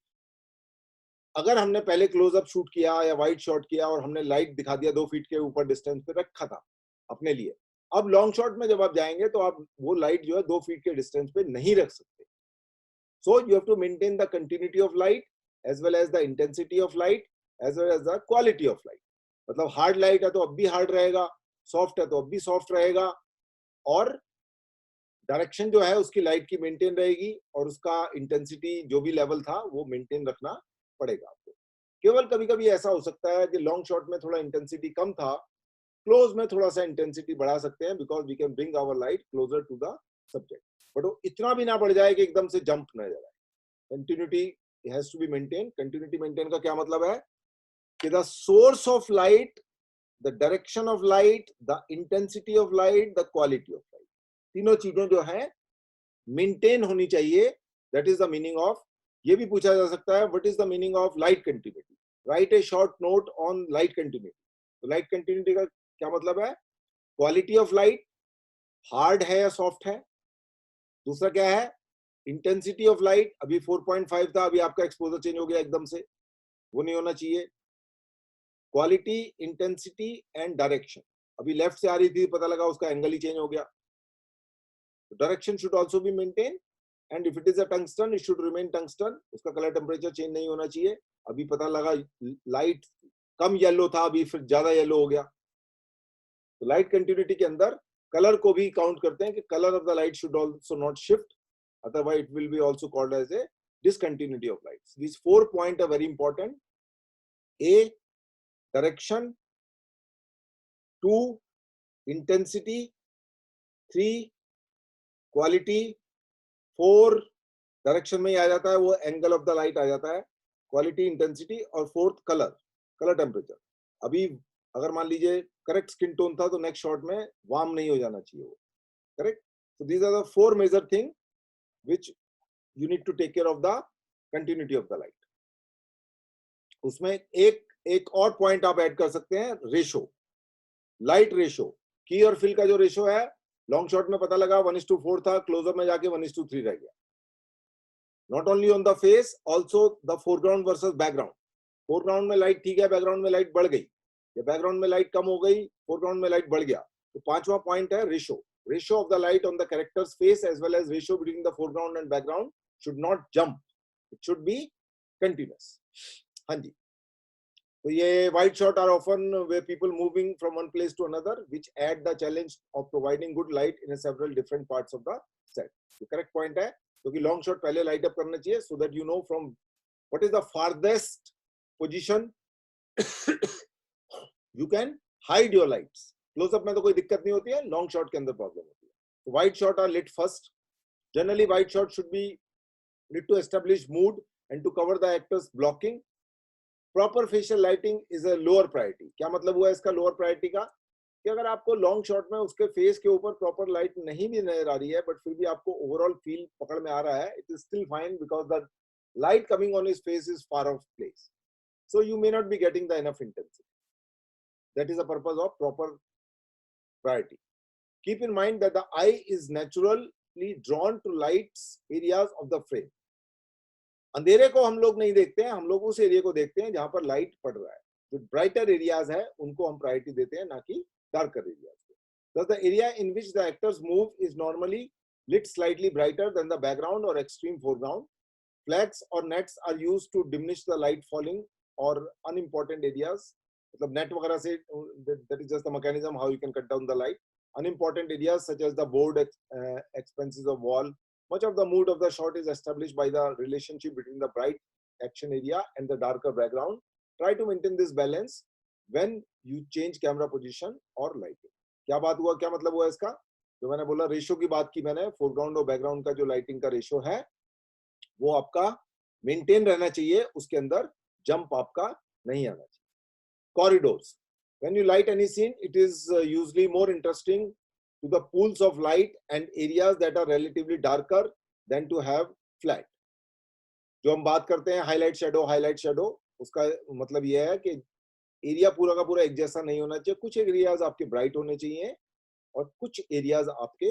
अगर हमने पहले क्लोजअप शूट किया या वाइड शॉट किया और हमने लाइट दिखा दिया 2 फीट के ऊपर डिस्टेंस पे रखा था अपने लिए, अब लॉन्ग शॉट में जब आप जाएंगे तो आप वो लाइट जो है 2 फीट के डिस्टेंस पे नहीं रख सकते. So you have to maintain the continuity of light as well as the intensity of light as well as the quality of light. मतलब हार्ड लाइट है तो अब भी हार्ड रहेगा, सॉफ्ट है तो अब भी सॉफ्ट रहेगा, और डायरेक्शन जो है उसकी लाइट की मेंटेन रहेगी और उसका इंटेंसिटी जो भी लेवल था वो मेंटेन रखना पड़ेगा आपको. केवल कभी कभी ऐसा हो सकता है कि लॉन्ग शॉट में थोड़ा इंटेंसिटी कम था, क्लोज में थोड़ा सा इंटेंसिटी बढ़ा सकते हैं, because we can bring our light closer to the subject. But वो इतना भी ना बढ़ जाए कि एकदम से जंप न जाए. Continuity has to be maintain. Continuity maintain का क्या मतलब है कि the source of light, the direction of light, the intensity of light, the quality of light, तीनों चीजें जो है मेंटेन होनी चाहिए. That is the meaning of. ये भी पूछा जा सकता है what is the meaning of light continuity. Write a short note on light continuity. तो लाइट कंटिन्यूटी का क्या मतलब है? क्वालिटी ऑफ लाइट, हार्ड है या सॉफ्ट है. दूसरा क्या है? Intensity of light. अभी 4.5 था, अभी आपका एक्सपोजर चेंज हो गया एकदम से, वो नहीं होना चाहिए. Quality, intensity and direction. अभी लेफ्ट से आ रही थी, पता लगा उसका एंगल ही चेंज हो गया. Direction should also be maintain. And if it is a tungsten, it should remain tungsten. उसका कलर टेम्परेचर चेंज नहीं होना चाहिए. अभी पता लगा लाइट कम येलो था, अभी फिर ज्यादा येलो हो गया. तो लाइट कंटिन्यूटी के अंदर कलर को भी काउंट करते हैं कि colour of the light should also not shift, otherwise it will be also called as a discontinuity of light. These 4 points are very important. A, direction. 2, intensity. 3, quality. 4, direction में ही आ जाता है, वो angle of the light आ जाता है, quality, intensity, और 4th colour temperature. अभी अगर मान लीजिए करेक्ट स्किन टोन था तो नेक्स्ट शॉट में वार्म नहीं हो जाना चाहिए वो. Correct. So these are the 4 major thing which you need to take care of the continuity of the light. उसमें एक और पॉइंट आप ऐड कर सकते हैं, रेशो, लाइट रेशो. की और फिल का जो रेशो है, लॉन्ग शॉट में पता लगा 1:4 था, क्लोजअप में जाके 1:3 रह गया. Not only on the face, also the foreground versus background. Foreground में लाइट ठीक है, बैकग्राउंड में लाइट बढ़ गई, या बैकग्राउंड में लाइट कम हो गई, फोरग्राउंड में लाइट बढ़ गया. तो 5वां पॉइंट है ratio. Ratio of the light on the characters face as well as ratio between the foreground and background should not jump, it should be continuous. हाँ जी. So ये wide shot are often where people moving from one place to another, which add the challenge of providing good light in several different parts of the set. The correct point है, क्योंकि long shot पहले light up करना चाहिए, so that you know from what is the farthest position you can hide your lights. Close up में तो कोई दिक्कत नहीं होती है, long shot के अंदर problem होती है. So wide shot are lit first. Generally wide shot should be need to establish mood and to cover the actors blocking. Proper facial lighting is a lower priority. क्या मतलब हुआ इसका lower priority का कि अगर आपको लॉन्ग शॉट में उसके फेस के ऊपर प्रॉपर लाइट नहीं भी नजर आ रही है बट फिर भी आपको ओवरऑल फील पकड़ में आ रहा है, it is still fine because the light coming on his face is far off place, so you may not be getting the enough intensity. That is the purpose of proper priority. Keep in mind that the eye is naturally drawn to lights areas of the frame. अंधेरे को हम लोग नहीं देखते हैं, हम लोग उस एरिया को देखते हैं जहां पर लाइट पड़ रहा है. जो ब्राइटर एरियाज है उनको हम प्रायोरिटी देते हैं, ना कि darker areas. Thus the area in which the actors move is normally lit slightly brighter than the background or extreme foreground. Flags or nets are used to diminish the light falling or unimportant areas. मतलब net वगैरह से, that is just the mechanism how you can cut down the light. Unimportant areas such as the board expanses of wall. Much of the mood of the shot is established by the relationship between the bright action area and the darker background. Try to maintain this balance when you change camera position or lighting. क्या बात हुआ, क्या मतलब हुआ इसका? जो मैंने बोला रेशियो की बात की मैंने, फोरग्राउंड और बैकग्राउंड का जो लाइटिंग का रेशियो है वो आपका मेंटेन रहना चाहिए, उसके अंदर जंप आपका नहीं आना चाहिए. Corridors. When you light any scene, it is usually more interesting to the pools of light and areas that are relatively darker than to have flat. जो हम बात करते हैं हाईलाइट शेडो, उसका मतलब यह है कि एरिया पूरा का पूरा एक जैसा नहीं होना चाहिए. कुछ एरियाज आपके ब्राइट होने चाहिए और कुछ एरियाज आपके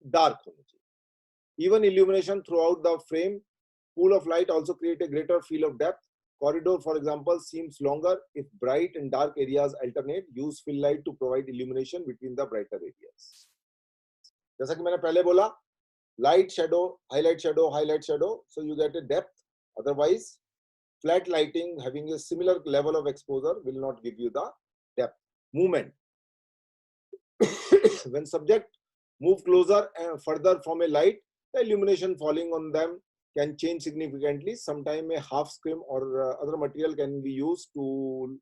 डार्क होने चाहिए. Even illumination throughout the frame, pool of light also create a greater feel of depth. Corridor, for example, seems longer if bright and dark areas alternate. Use fill light to provide illumination between the brighter areas. जैसा कि मैंने पहले बोला, light shadow, highlight shadow, so you get a depth. Otherwise, flat lighting having a similar level of exposure will not give you the depth. Movement. When subject move closer and further from a light, the illumination falling on them can change significantly. Sometimes a half screen or other material can be used to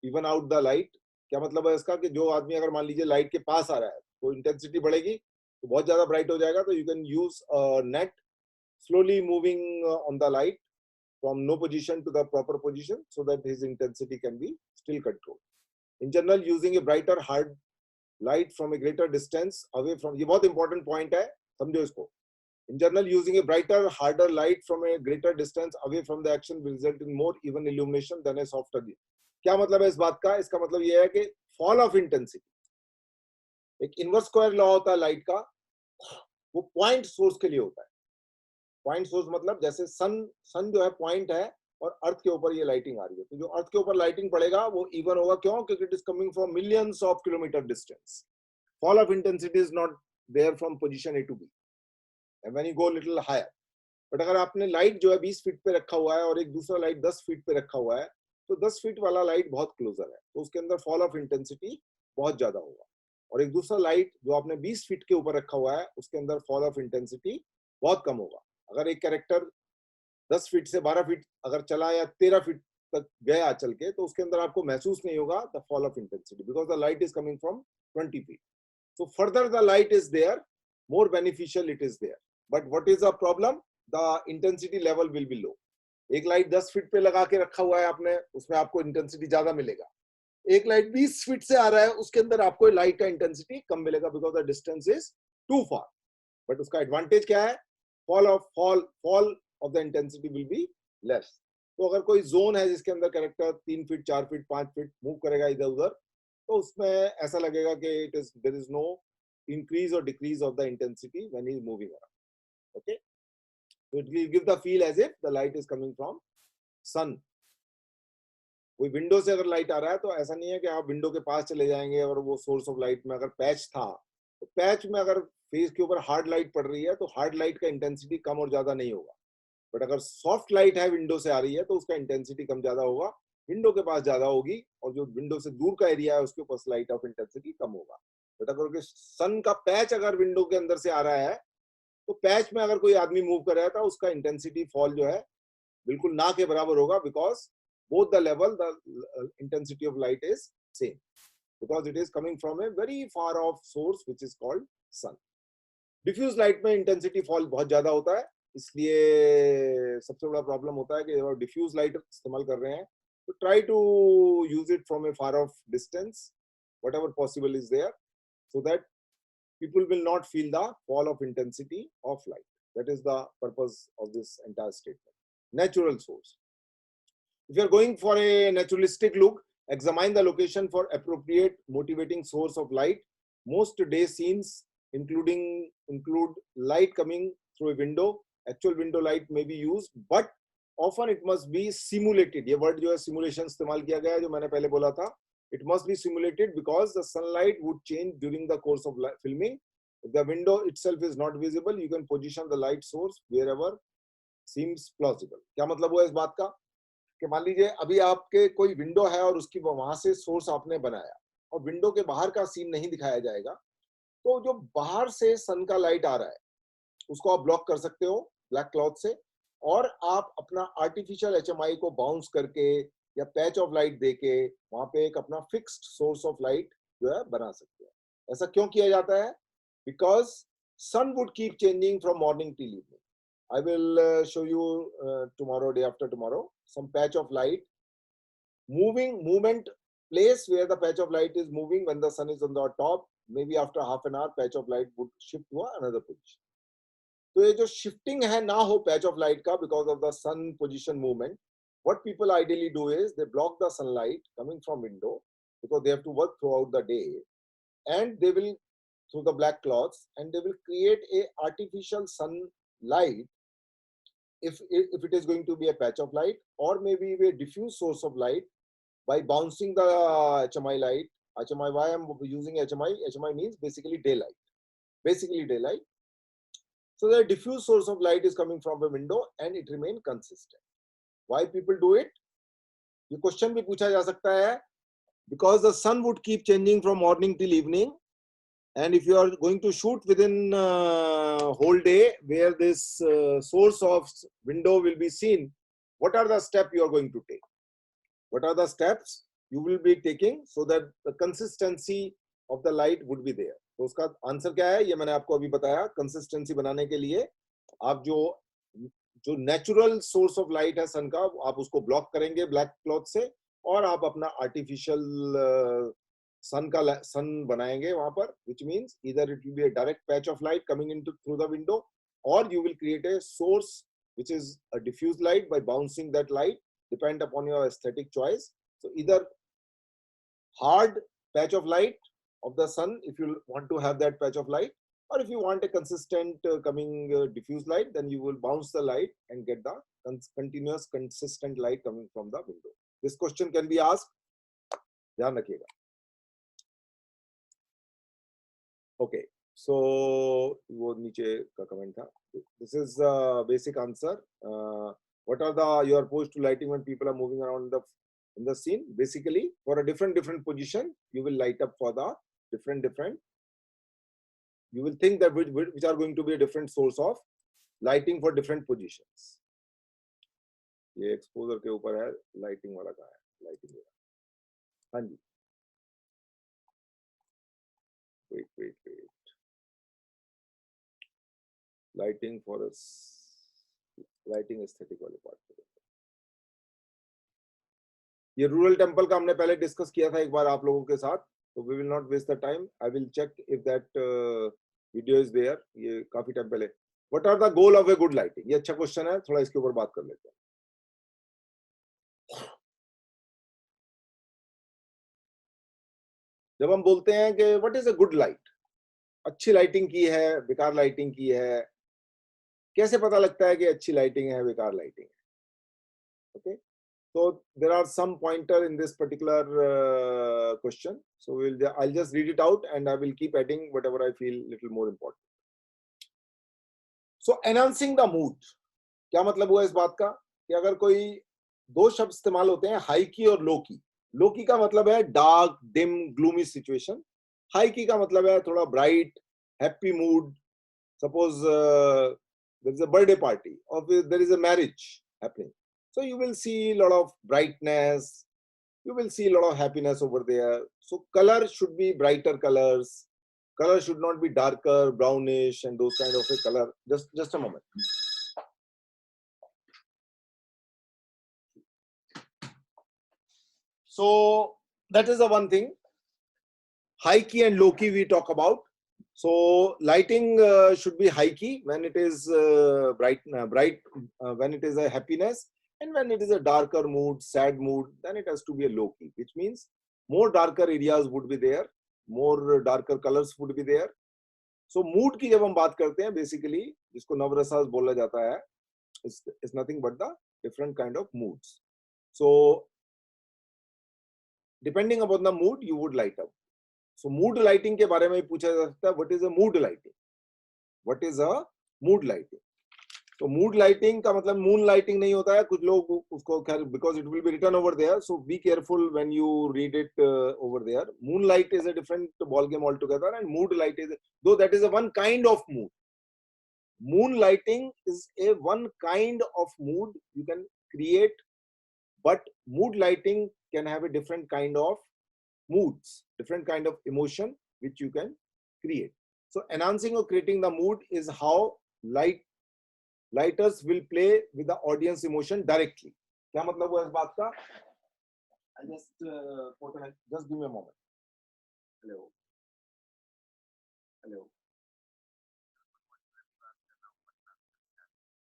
even out the light. क्या मतलब है इसका कि जो आदमी अगर मान लीजिए लाइट के पास आ रहा है तो इंटेंसिटी बढ़ेगी, तो बहुत ज्यादा ब्राइट हो जाएगा, तो you can use net slowly moving on the light from no position to the proper position so that his intensity can be still controlled. In general, using a brighter hard light from a greater distance away from, ये बहुत important point है, समझो इसको. In general, using a brighter, harder light from a greater distance away from the action will result in more even illumination than a softer. क्या मतलब है इस बात का? इसका मतलब ये है कि fall of intensity. एक inverse square law होता है लाइट का, वो point source के लिए होता है. पॉइंट सोर्स मतलब जैसे सन जो है पॉइंट है और अर्थ के ऊपर ये लाइटिंग आ रही है, तो जो अर्थ के ऊपर लाइटिंग पड़ेगा वो इवन होगा. क्यों? क्योंकि it is coming from millions of kilometre distance. Fall of intensity is not there from position A to B and when you go little higher. But अगर आपने लाइट जो है 20 फीट पे रखा हुआ है और एक दूसरा लाइट 10 फीट पे रखा हुआ है, तो 10 फीट वाला लाइट बहुत क्लोजर है, तो उसके अंदर फॉल ऑफ इंटेंसिटी बहुत ज्यादा होगा. और एक दूसरा लाइट जो आपने 20 फीट के ऊपर रखा हुआ है उसके अंदर फॉल ऑफ इंटेंसिटी बहुत कम होगा. अगर एक कैरेक्टर 10 फीट से 12 फीट अगर चला या 13 फीट तक गया चल के, तो उसके अंदर आपको महसूस नहीं होगा the fall of intensity because the light is coming from 20 feet. So further the light is there, more beneficial it is there. But what is the problem? The intensity level will be low. एक light 10 feet पे लगा के रखा हुआ है आपने, उसमें आपको इंटेंसिटी ज्यादा मिलेगा. एक लाइट 20 फीट से आ रहा है, उसके अंदर आपको लाइट का इंटेंसिटी कम मिलेगा because the distance is too far. But उसका एडवांटेज क्या है? fall of the intensity will be less. तो अगर कोई जोन है जिसके अंदर character 3 feet 4 feet 5 feet move करेगा इधर उधर, तो उसमें ऐसा लगेगा कि there is no increase or decrease of the intensity when he is moving around. Okay, so it will give the feel as if the light is coming from sun. कोई window से अगर लाइट आ रहा है तो ऐसा नहीं है कि आप विंडो के पास चले जाएंगे और वो सोर्स ऑफ लाइट में अगर पैच था, तो पैच में अगर फेस के ऊपर हार्ड लाइट पड़ रही है तो हार्ड लाइट का इंटेंसिटी कम और ज्यादा नहीं होगा. बट अगर सॉफ्ट लाइट है विंडो से आ रही है तो उसका इंटेंसिटी कम ज्यादा होगा, विंडो के पास ज्यादा होगी, और जो विंडो से दूर का एरिया है उसके ऊपर लाइट ऑफ इंटेंसिटी कम होगा. बट अगर सन का पैच अगर विंडो के अंदर से आ रहा है तो पैच में अगर कोई आदमी मूव कर रहा है तो उसका इंटेंसिटी फॉल जो है बिल्कुल ना के बराबर होगा, because both the level, the intensity of light is same because it is coming from a very far off source which is called sun. Diffuse light में intensity fall बहुत ज्यादा होता है, इसलिए सबसे बड़ा प्रॉब्लम होता है कि जब आप डिफ्यूज लाइट इस्तेमाल कर रहे हैं तो try to use it from a far off distance whatever possible is there, so that people will not feel the fall of intensity of light. That is the purpose of this entire statement. Natural source. If you are going for a naturalistic look, examine the location for appropriate motivating source of light. Most day scenes include light coming through a window. Actual window light may be used, but often it must be simulated. ये word जो है simulation इस्तेमाल किया गया है, जो मैंने पहले बोला था. It must be simulated because the sunlight would change during the course of filming. If the window itself is not visible, you can position the light source wherever seems plausible. क्या मतलब हुआ इस बात का कि मान लीजिए अभी आपके कोई विंडो है और उसकी वहां से सोर्स आपने बनाया और विंडो के बाहर का सीन नहीं दिखाया जाएगा, तो जो बाहर से सन का लाइट आ रहा है उसको आप ब्लॉक कर सकते हो ब्लैक क्लॉथ से, और आप अपना आर्टिफिशियल एचएमआई को बाउंस करके या पैच ऑफ लाइट देके वहां पे एक अपना फिक्स्ड सोर्स ऑफ लाइट जो है बना सकते हैं. ऐसा क्यों किया जाता है? Because sun would keep changing from morning till evening. I will show you tomorrow, day after tomorrow, some patch of light movement place where the patch of light is moving when the sun is on the top. Maybe after half an hour patch of light would shift to another position. तो ये जो shifting है ना हो patch of light का because of the sun position movement, what people ideally do is they block the sunlight coming from window because they have to work throughout the day, and they will through the black cloths, and they will create a artificial sunlight if it is going to be a patch of light or maybe a diffuse source of light by bouncing the HMI light. HMI, why I'm using HMI? HMI means basically daylight. So the diffuse source of light is coming from a window and it remains consistent. Why people do it? ये question भी पूछा जा सकता है. Because the sun would keep changing from morning till evening, and if you are going to shoot within whole day where this source of window will be seen, what are the steps you are going to take? What are the steps you will be taking so that the consistency of the light would be there? तो उसका answer क्या है ये मैंने आपको अभी बताया. Consistency बनाने के लिए आप जो नेचुरल सोर्स ऑफ लाइट है सन का, आप उसको ब्लॉक करेंगे ब्लैक क्लॉथ से, और आप अपना आर्टिफिशियल सन बनाएंगे वहां पर, which means either it will be a direct patch of light coming into through the window, or you will create a source which is a diffuse light by bouncing that light, depend upon your aesthetic choice. So either hard patch of light of the sun if you want to have that patch of light, or if you want a consistent coming diffuse light, then you will bounce the light and get the continuous consistent light coming from the window. This question can be asked, ध्यान रखिएगा. Okay, so वो नीचे का comment था. This is the basic answer. What are the you are opposed to lighting when people are moving around in the scene? Basically, for a different position, you will light up for the different. You will think that which are going to be a different source of lighting for different positions. ये exposure के ऊपर है, lighting वाला कहाँ है? Lighting वाला. हाँ जी. Wait. Lighting for us. Lighting aesthetic वाले part पे. ये रूरल टेम्पल का हमने पहले डिस्कस किया था एक बार आप लोगों के साथ, तो we will not waste the time. I will check if that video is there. ये काफी टाइम पहले. What are the goal of a good lighting? ये अच्छा क्वेश्चन है, थोड़ा इसके ऊपर बात कर लेते हैं. जब हम बोलते हैं कि what is a good light, अच्छी लाइटिंग की है, बेकार लाइटिंग की है, कैसे पता लगता है कि अच्छी लाइटिंग है, बेकार लाइटिंग है? Okay, so there are some pointer in this particular question, so I'll just read it out and I will keep adding whatever I feel little more important. So enhancing the mood, क्या मतलब हुआ इस बात का कि अगर कोई दो शब्द इस्तेमाल होते हैं, हाई की और लो की. लो की का मतलब है dark, dim, gloomy situation. High की का मतलब है थोड़ा bright, happy mood. Suppose there is a birthday party or there is a marriage happening, so you will see a lot of brightness, you will see a lot of happiness over there. So color should be brighter colors, color should not be darker, brownish and those kind of a color. Just a moment. So that is the one thing. High key and low key we talk about. So lighting should be high key when it is bright, when it is a happiness, and when it is a darker mood, sad mood, then it has to be a low key, which means more darker areas would be there, more darker colors would be there. So mood की जब हम बात करते हैं, basically जिसको नवरसास बोला जाता है, is nothing but the different kind of moods. So depending upon the mood, you would light up. So mood lighting के बारे में पूछा जा सकता है, what is a mood lighting? What is a mood lighting? तो mood lighting का मतलब moon lighting नहीं होता है, कुछ लोग उसको because it will be written over there, so be careful when you read it over there. Moonlight is a different ball game altogether, and mood light is, though that is a one kind of mood. Moon lighting is a one kind of mood you can create, but mood lighting can have a different kind of moods, different kind of emotion which you can create. So enhancing or creating the mood is how lighters will play with the audience emotion directly. क्या मतलब हुआ इस बात का? I just give me a moment. Hello. Hello.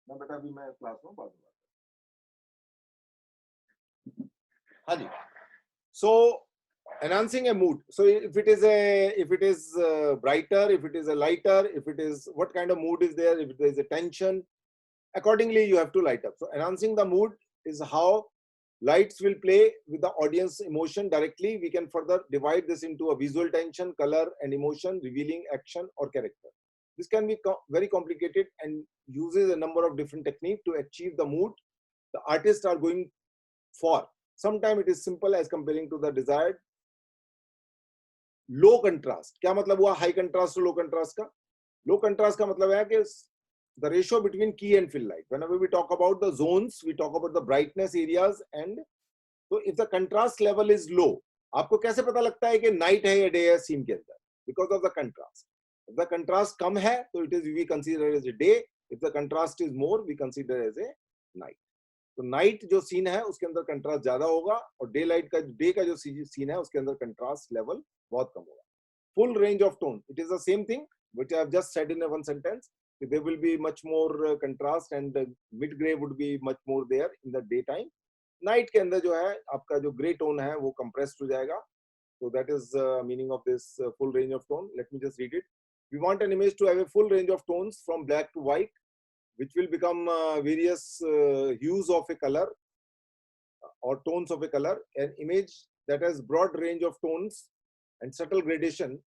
ना बेटा अभी मैं क्लास में बात कर रहा हूँ. हाँ जी. So enhancing a mood. So if it is brighter, if it is a lighter, if it is what kind of mood is there, if there is a tension, accordingly you have to light up. So enhancing the mood is how lights will play with the audience emotion directly. We can further divide this into a visual tension, color and emotion, revealing action or character. This can be very complicated and uses a number of different techniques to achieve the mood the artists are going for. Sometimes it is simple as comparing to the desired. Low contrast. क्या मतलब हुआ high contrast to low contrast का? Low contrast का मतलब है कि the ratio between key and fill light. Whenever we talk about the zones, we talk about the brightness areas, and so if the contrast level is low, आपको कैसे पता लगता है कि night है या day है scene के अंदर? Because of the contrast. If the contrast कम है, तो it is we consider as a day. If the contrast is more, we consider as a night. तो नाइट जो सीन है उसके अंदर कंट्रास्ट ज्यादा होगा, और डे का जो सीन है उसके अंदर कंट्रास्ट लेवल बहुत कम होगा. Full range of tone, it is the same thing which I have just said in one sentence. There will be much more contrast and mid grey would be much more there in the daytime. Night के अंदर जो है आपका जो grey tone है वो compressed हो जाएगा. So that is meaning of this full range of tone. Let me just read it. We want an image to have a full range of tones from black to white, which will become various hues of a color or tones of a color. An image that has broad range of tones and subtle gradation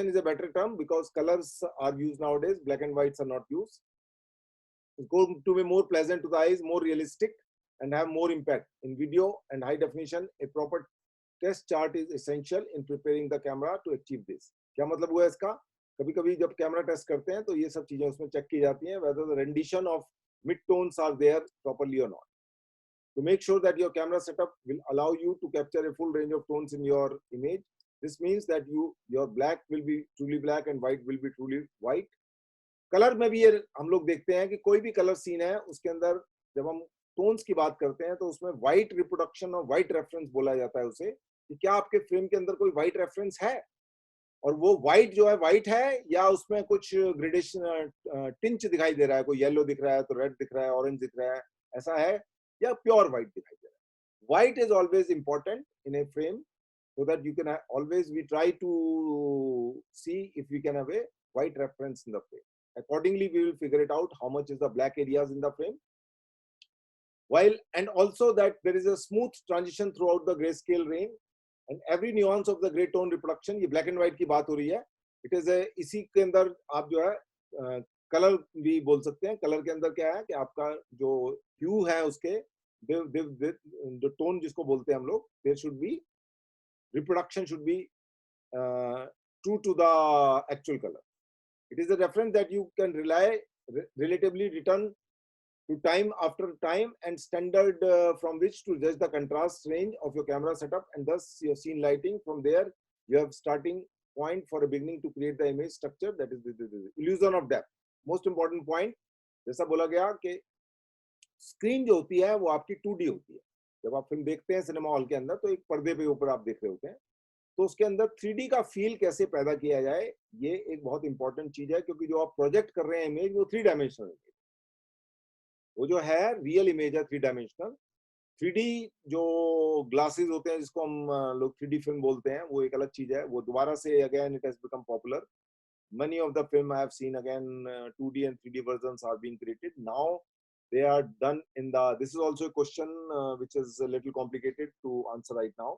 is a better term because colors are used nowadays, black and whites are not used. It's going to be more pleasant to the eyes, more realistic, and have more impact. In video and high definition, a proper test chart is essential in preparing the camera to achieve this. क्या मतलब हुआ इसका? कभी कभी जब camera test करते हैं तो ये सब चीजें उसमें चेक की जाती हैं, whether the rendition of mid tones are there properly or not. To make sure that your camera setup will allow you to capture a full range of tones in your image. This means that your black will be truly black and white will be truly white. Colour में भी ये हम लोग देखते हैं कि कोई भी कलर सीन है उसके अंदर जब हम टोन्स की बात करते हैं तो उसमें व्हाइट रिप्रोडक्शन और व्हाइट रेफरेंस बोला जाता है उसे, कि क्या आपके फ्रेम के अंदर कोई व्हाइट रेफरेंस है, और वो व्हाइट जो है व्हाइट है या उसमें कुछ ग्रेडेशन टिंच दिखाई दे रहा है, कोई येलो दिख रहा है तो रेड दिख रहा है, ऑरेंज दिख रहा है, ऐसा है, या प्योर व्हाइट दिखाई दे रहा है. White is always important in a frame so that you can always, we try to see if we can have a white reference in the frame. Accordingly we will figure it out how much is the black areas in the frame, while and also that there is a smooth transition throughout the grayscale range and every nuance of the gray tone reproduction. ये black and white की बात हो रही है. It is a इसी के अंदर आप जो है कलर भी बोल सकते हैं. कलर के अंदर क्या है कि आपका जो ह्यू है उसके जो टोन जिसको बोलते हैं हम लोग, there should be reproduction should be true to the actual color. It is a reference that you can relatively return to time after time and standard from which to judge the contrast range of your camera setup and thus your scene lighting. From there you have starting point for a beginning to create the image structure, that is the illusion of depth. Most important point, जैसा बोला गया कि screen जो होती है वो आपकी 2D होती है. जब आप फिल्म देखते हैं सिनेमा हॉल के अंदर तो एक पर्दे पे ऊपर आप देख रहे होते हैं, तो उसके अंदर 3D का फील कैसे पैदा किया जाए, ये एक बहुत इंपॉर्टेंट चीज है, क्योंकि जो आप प्रोजेक्ट कर रहे हैं इमेज वो 3 डायमेंशनल इमेज, वो जो है रियल इमेज है 3 डायमेंशनल। 3D जो ग्लासेस होते हैं जिसको हम लोग 3D फिल्म बोलते हैं, वो एक अलग चीज है, वो दोबारा से again it has become popular. Many of the film I have seen again 2D and 3D versions are being created now. They are done in the. This is also a question which is a little complicated to answer right now.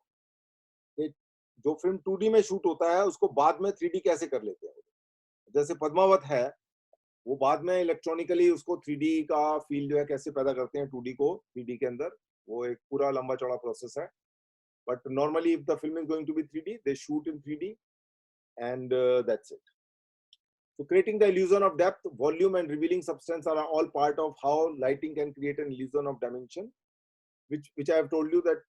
जो film 2D में shoot होता है उसको बाद में 3D कैसे कर लेते हैं? जैसे पद्मावत है, वो बाद में इलेक्ट्रॉनिकली उसको 3D का फील जो है कैसे पैदा करते हैं 2D को 3D के अंदर, वो एक पूरा लंबा चौड़ा प्रोसेस है। But normally if the film is going to be 3D, they shoot in 3D and that's it. So creating the illusion of depth, volume and revealing substance are all part of how lighting can create an illusion of dimension, which I have told you that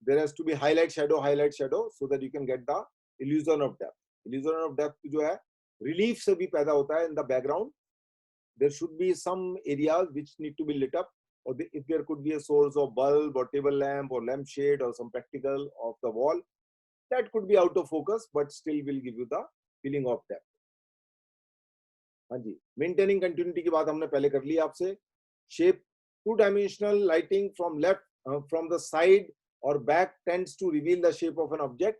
there has to be highlight shadow so that you can get the illusion of depth. Illusion of depth जो है relief से भी पैदा होता है in the background. There should be some areas which need to be lit up, or if there could be a source of bulb or table lamp or lamp shade or some practical of the wall, that could be out of focus but still will give you the feeling of depth. हाँ जी, maintaining continuity की बात हमने पहले कर ली आपसे। Shape 2 dimensional lighting from left from the side और back tends to reveal the shape of an object.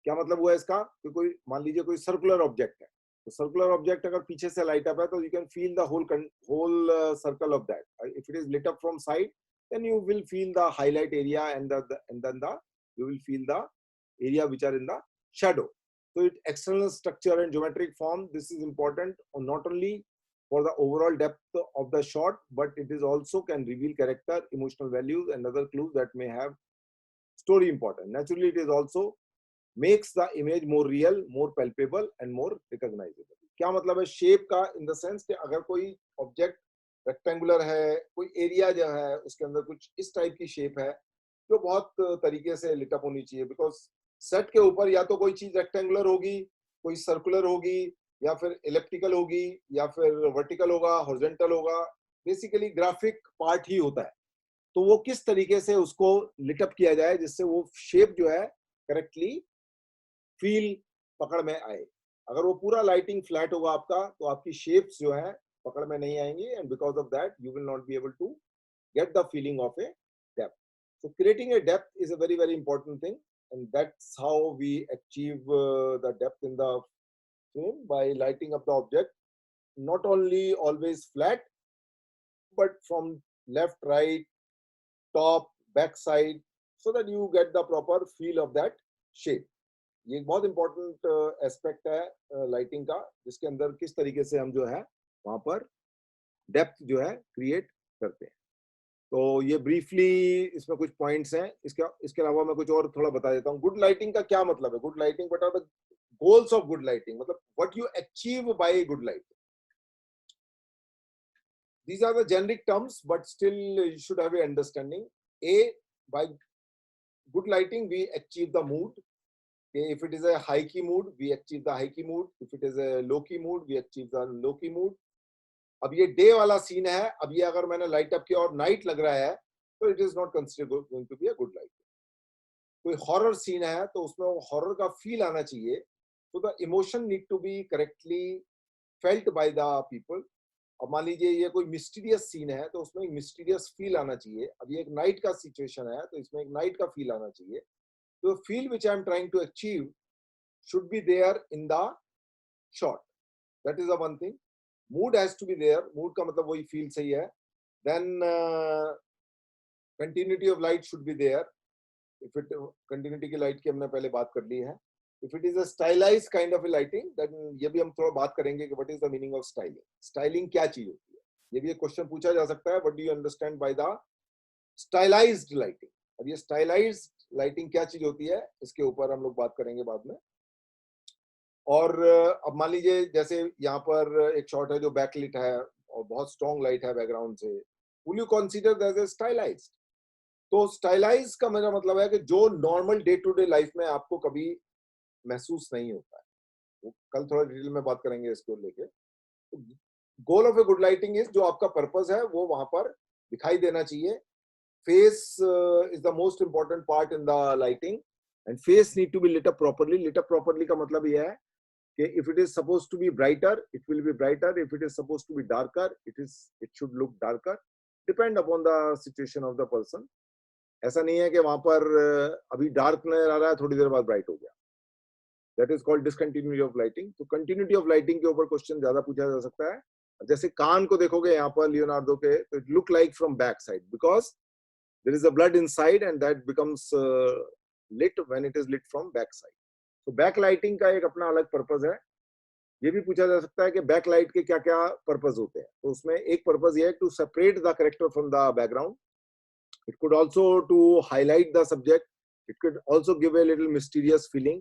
क्या मतलब हुआ इसका कि कोई मान लीजिए कोई सर्कुलर ऑब्जेक्ट है, तो सर्कुलर ऑब्जेक्ट अगर पीछे से लाइट अप है तो you can feel the whole circle of that. If it is lit up from side then you will feel the highlight area and then you will feel the area which are in the shadow. So it external structure and geometric form, this is important not only for the overall depth of the shot, but it is also can reveal character, emotional values and other clues that may have story important. Naturally it is also makes the image more real, more palpable and more recognizable. क्या मतलब है shape का? In the sense कि अगर कोई object rectangular है, कोई area जो है उसके अंदर कुछ इस टाइप की शेप है जो बहुत तरीके से लिटअप होनी चाहिए, बिकॉज सेट के ऊपर या तो कोई चीज रेक्टेंगुलर होगी, कोई सर्कुलर होगी, या फिर इलेप्टिकल होगी, या फिर वर्टिकल होगा, हॉरिजॉन्टल होगा, बेसिकली ग्राफिक पार्ट ही होता है। तो वो किस तरीके से उसको लिटअप किया जाए जिससे वो शेप जो है करेक्टली फील पकड़ में आए। अगर वो पूरा लाइटिंग फ्लैट होगा आपका तो आपकी शेप्स जो है पकड़ में नहीं आएंगी, and because of that you will not be able to get the feeling of a depth. So creating a depth is a very, very important thing, and that's how we achieve the depth in the film, by lighting up the object, not only always flat, but from left, right, top, back side, so that you get the proper feel of that shape. ये एक बहुत important aspect है lighting का, जिसके अंदर किस तरीके से हम जो है वहाँ पर depth जो है create करते हैं। तो ये ब्रीफली इसमें कुछ पॉइंट्स हैं। इसके अलावा मैं कुछ और थोड़ा बता देता हूँ। गुड लाइटिंग का क्या मतलब है? Good lighting, what are the goals of good lighting, मतलब what you achieve by good lighting. These are the generic terms, but still you should have a understanding. By good lighting we achieve the mood. If it is a high key mood, we achieve the high key mood. If it is a low key mood, we achieve the low key mood. अब ये day वाला scene है, अब ये अगर मैंने light up किया और नाइट लग रहा है तो it is not considered going to be a good light. कोई हॉरर सीन है तो उसमें वो हॉरर का फील आना चाहिए, तो the emotion need to be correctly felt by the people. अब मान लीजिए ये कोई मिस्टीरियस सीन है तो उसमें एक मिस्टीरियस फील आना चाहिए। अब ये एक नाइट का सिचुएशन है तो इसमें एक नाइट का फील आना चाहिए। तो feel which I am trying to achieve should be there in the shot, that is the one thing. Mood has to be there, mood का मतलब वही फील सही है। Then continuity of light should be there. If it continuity की light की हमने पहले बात कर ली है। If it is a stylised kind of a lighting, then ये भी हम थोड़ा बात करेंगे कि what is the meaning of styling. Styling क्या चीज होती है, ये भी एक क्वेश्चन पूछा जा सकता है। What do you understand by the stylised lighting? अब ये स्टाइलाइज्ड लाइटिंग क्या चीज होती है, इसके ऊपर हम लोग बात करेंगे बाद में। और अब मान लीजिए जैसे यहाँ पर एक शॉट है जो बैकलिट है और बहुत स्ट्रॉन्ग लाइट है बैकग्राउंड से, will you consider that as stylised? तो स्टाइलाइज का मेरा मतलब है कि जो normal day to day life में आपको कभी महसूस नहीं होता है। वो कल थोड़ा डिटेल में बात करेंगे इसको लेके। Goal of a good lighting is, जो आपका पर्पस है वो वहां पर दिखाई देना चाहिए, face is the most important part in the lighting, and face need to be lit up properly. Lit up properly का मतलब ये है कि if it is supposed to be brighter, it will be brighter. If it is supposed to be darker, it should look darker. Depend upon the situation of the person. ऐसा नहीं है कि वहां पर अभी डार्क नजर आ रहा है, थोड़ी देर बाद ब्राइट हो गया. That is called discontinuity of lighting. तो कंटिन्यूटी ऑफ लाइटिंग के ऊपर क्वेश्चन ज्यादा पूछा जा सकता है. जैसे कान को देखोगे यहाँ पर लियोनार्डो के, तो it look like from back side because there is a blood inside and that becomes lit when it is lit from back side. तो बैक लाइटिंग का एक अपना अलग पर्पज है. ये भी पूछा जा सकता है कि बैक लाइट के क्या क्या पर्पज होते हैं. तो उसमें एक पर्पज ये है to separate the character from the background. It could also to highlight the subject. It could also give a little mysterious feeling.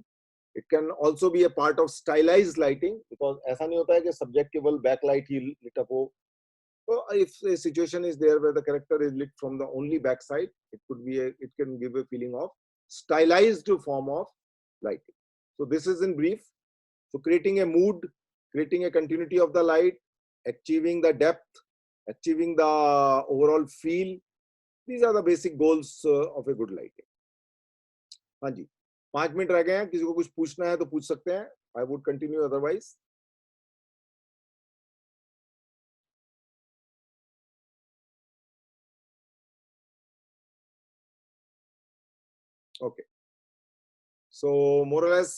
It can also be a part of stylized lighting because ऐसा नहीं होता है कि subject केवल backlight ही lit up हो. So if a situation is there where the character is lit from the only back side, it can give a feeling of stylized form of lighting. So this is in brief. So creating a mood, creating a continuity of the light, achieving the depth, achieving the overall feel. These are the basic goals of a good lighting. हाँ जी, 5 minute रह गए हैं. किसी को कुछ पूछना है तो पूछ सकते हैं. I would continue otherwise. Okay. So more or less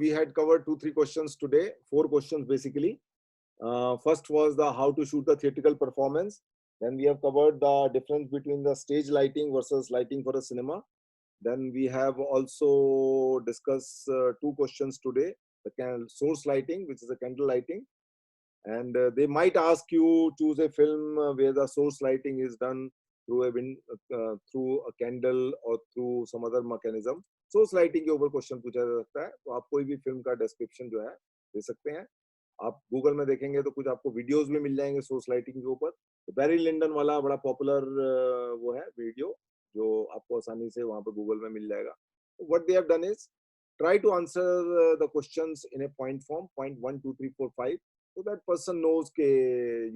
we had covered 2-3 questions today. 4 questions basically. First was the how to shoot the theatrical performance. Then we have covered the difference between the stage lighting versus lighting for a cinema. Then we have also discussed 2 questions today. The source lighting, which is a candle lighting. And they might ask you choose a film where the source lighting is done through a candle or through some other mechanism. Source lighting के ऊपर question पूछा जा सकता है. तो आप कोई भी फिल्म का डिस्क्रिप्शन जो है दे सकते हैं. आप गूगल में देखेंगे तो कुछ आपको वीडियोस भी मिल जाएंगे सोर्स लाइटिंग के ऊपर. तो बैरी लिंडन वाला बड़ा पॉपुलर वो है वीडियो जो आपको आसानी से वहां पर गूगल में मिल जाएगा. What they have done is try to answer the questions in a point form, point 1 2 3 4 5, so that person knows ke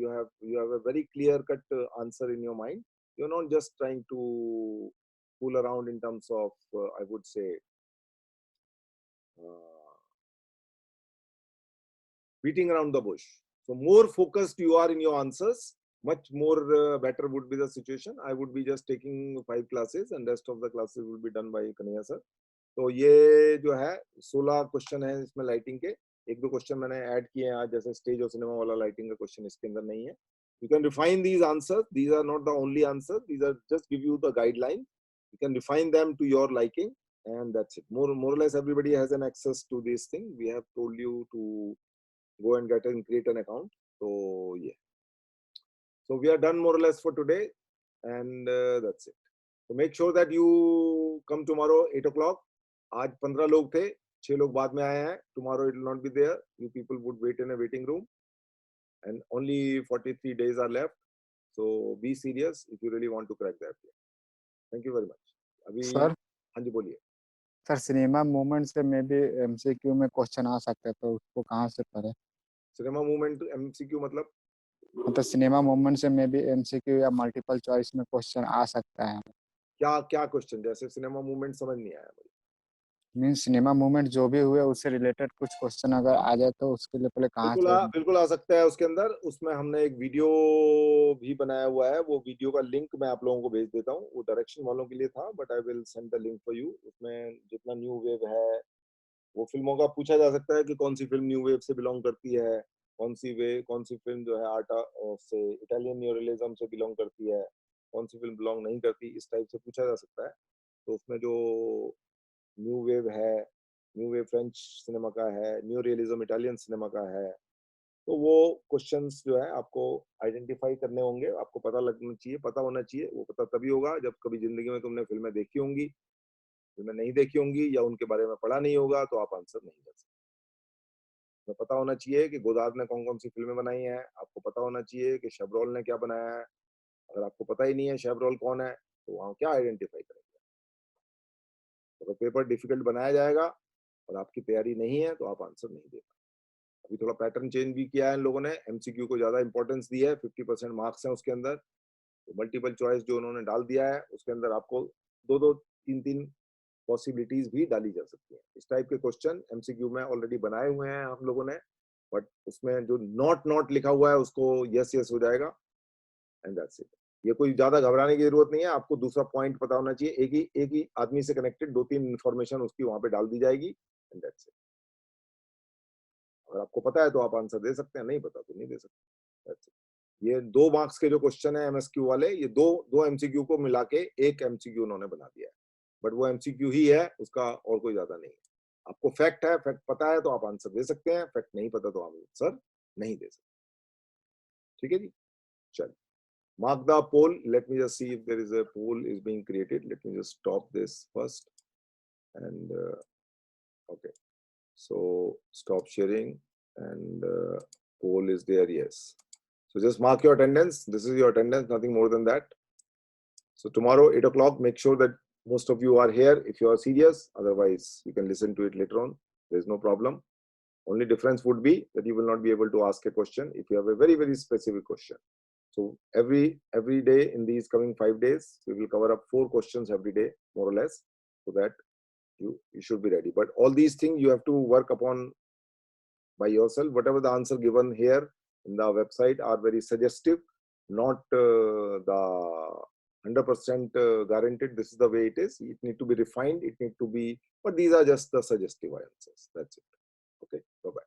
you have a very clear cut answer in your mind. You're not just trying to fool around in terms of I would say beating around the bush. So more focused you are in your answers, much more better would be the situation. I would be just taking 5 classes and rest of the classes will be done by Kanhaiya sir. तो ये जो है 16 question है इसमें lighting के. 1-2 question मैंने add किए हैं आज, जैसे स्टेज और सिनेमा वाला लाइटिंग का क्वेश्चन इसके अंदर नहीं है. You can refine these answers. These are not the only answers. These are just give you the guideline. You can refine them to your liking, and that's it. More or less everybody has an access to this thing. We have told you to go and create an account. So yeah. So we are done more or less for today, and that's it. So make sure that you come tomorrow 8 o'clock. आज 15 लोग थे, 6 लोग बाद में आए हैं. Tomorrow it will not be there. You people would wait in a waiting room, and only 43 days are left. So be serious if you really want to crack that. Thank you very much. अभी sir हाँ जी बोलिए. Sir cinema movement से मे भी MCQ में question आ सकते हैं, तो उसको कहाँ से पढ़े? सिनेमा मूवमेंट MCQ मतलब मतलब सिनेमा मूवमेंट से मे भी एमसीक्यू या मल्टीपल चॉइस में क्वेश्चन आ सकता है. क्या क्या क्वेश्चन? जैसे सिनेमा मूवमेंट समझ नहीं आया मुझे. मीन सिनेमा मूवमेंट जो भी हुए उससे रिलेटेड कुछ क्वेश्चन अगर आ जाए तो उसके लिए पहले कहाँ से? बिल्कुल आ सकता है उसके अंदर. उसमें हमने एक वीडियो भी बनाया हुआ है. वो वीडियो का लिंक मैं आप लोगों को भेज देता हूँ. वो डायरेक्शन वालों के लिए था, but I will send the link for you. उसमें जितना न्यू वेव है वो फिल्मों का पूछा जा सकता है कि कौन सी फिल्म न्यू वेव से बिलोंग करती है, कौन सी फिल्म जो है आर्ट से इटालियन न्यूरियलिज्म से बिलोंग करती है, कौन सी फिल्म बिलोंग नहीं करती. इस टाइप से पूछा जा सकता है. तो उसमें जो न्यू वेव है, न्यू वेव फ्रेंच सिनेमा का है, न्यू रियलिज्म इटालियन सिनेमा का है, तो वो क्वेश्चंस जो है आपको आइडेंटिफाई करने होंगे. आपको पता लगना चाहिए, पता होना चाहिए. वो पता तभी होगा जब कभी जिंदगी में तुमने फिल्में देखी होंगी. फिल्में नहीं देखी होंगी या उनके बारे में पढ़ा नहीं होगा तो आप आंसर नहीं कर सकते. तो पता होना चाहिए कि गोदार्ड ने कौन कौन सी फिल्में बनाई हैं. आपको पता होना चाहिए कि शेब्रोल ने क्या बनाया है. अगर आपको पता ही नहीं है शेब्रोल कौन है तो वहाँ क्या आइडेंटिफाई करेंगे. अगर पेपर डिफिकल्ट बनाया जाएगा और आपकी तैयारी नहीं है तो आप आंसर नहीं दे पाएंगे. अभी थोड़ा पैटर्न चेंज भी किया है इन लोगों ने. MCQ को ज्यादा इंपॉर्टेंस दी है. 50% मार्क्स हैं उसके अंदर. तो मल्टीपल चॉइस जो उन्होंने डाल दिया है उसके अंदर आपको 2-2, 3-3 पॉसिबिलिटीज भी डाली जा सकती है। इस टाइप के क्वेश्चन एमसीक्यू में ऑलरेडी बनाए हुए हैं हम लोगों ने, बट उसमें जो नॉट लिखा हुआ है उसको यस हो जाएगा एंड दैट्स इट। ये कोई ज्यादा घबराने की जरूरत नहीं है, आपको दूसरा पॉइंट पता होना चाहिए। एक ही आदमी से कनेक्टेड 2-3 इंफॉर्मेशन उसकी वहां पे डाल दी जाएगी एंड दैट्स इट। अगर आपको पता है तो आप आंसर दे सकते हैं, नहीं पता तो नहीं दे सकते। That's it. ये 2 मार्क्स के जो क्वेश्चन है एमएसक्यू वाले, ये दो एमसीक्यू को मिला के एक एमसीक्यू उन्होंने बना दिया है, बट वो एमसीक्यू ही है, उसका और कोई ज्यादा नहीं है। आपको फैक्ट है, फैक्ट पता है तो आप आंसर दे सकते हैं, फैक्ट नहीं पता तो आप आंसर नहीं दे सकते। ठीक है जी, चलिए। Mark the poll. Let me just see if there is a poll is being created. Let me just stop this first. And okay, so stop sharing and poll is there. Yes. So just mark your attendance. This is your attendance, nothing more than that. So tomorrow 8 o'clock, make sure that most of you are here if you are serious. Otherwise, you can listen to it later on. There is no problem. Only difference would be that you will not be able to ask a question if you have a very specific question. So every day in these coming 5 days, we will cover up 4 questions every day, more or less, so that you should be ready. But all these things you have to work upon by yourself. Whatever the answer given here in the website are very suggestive, not the 100% guaranteed. This is the way it is. It need to be refined. It need to be, but these are just the suggestive answers. That's it. Okay. Bye bye.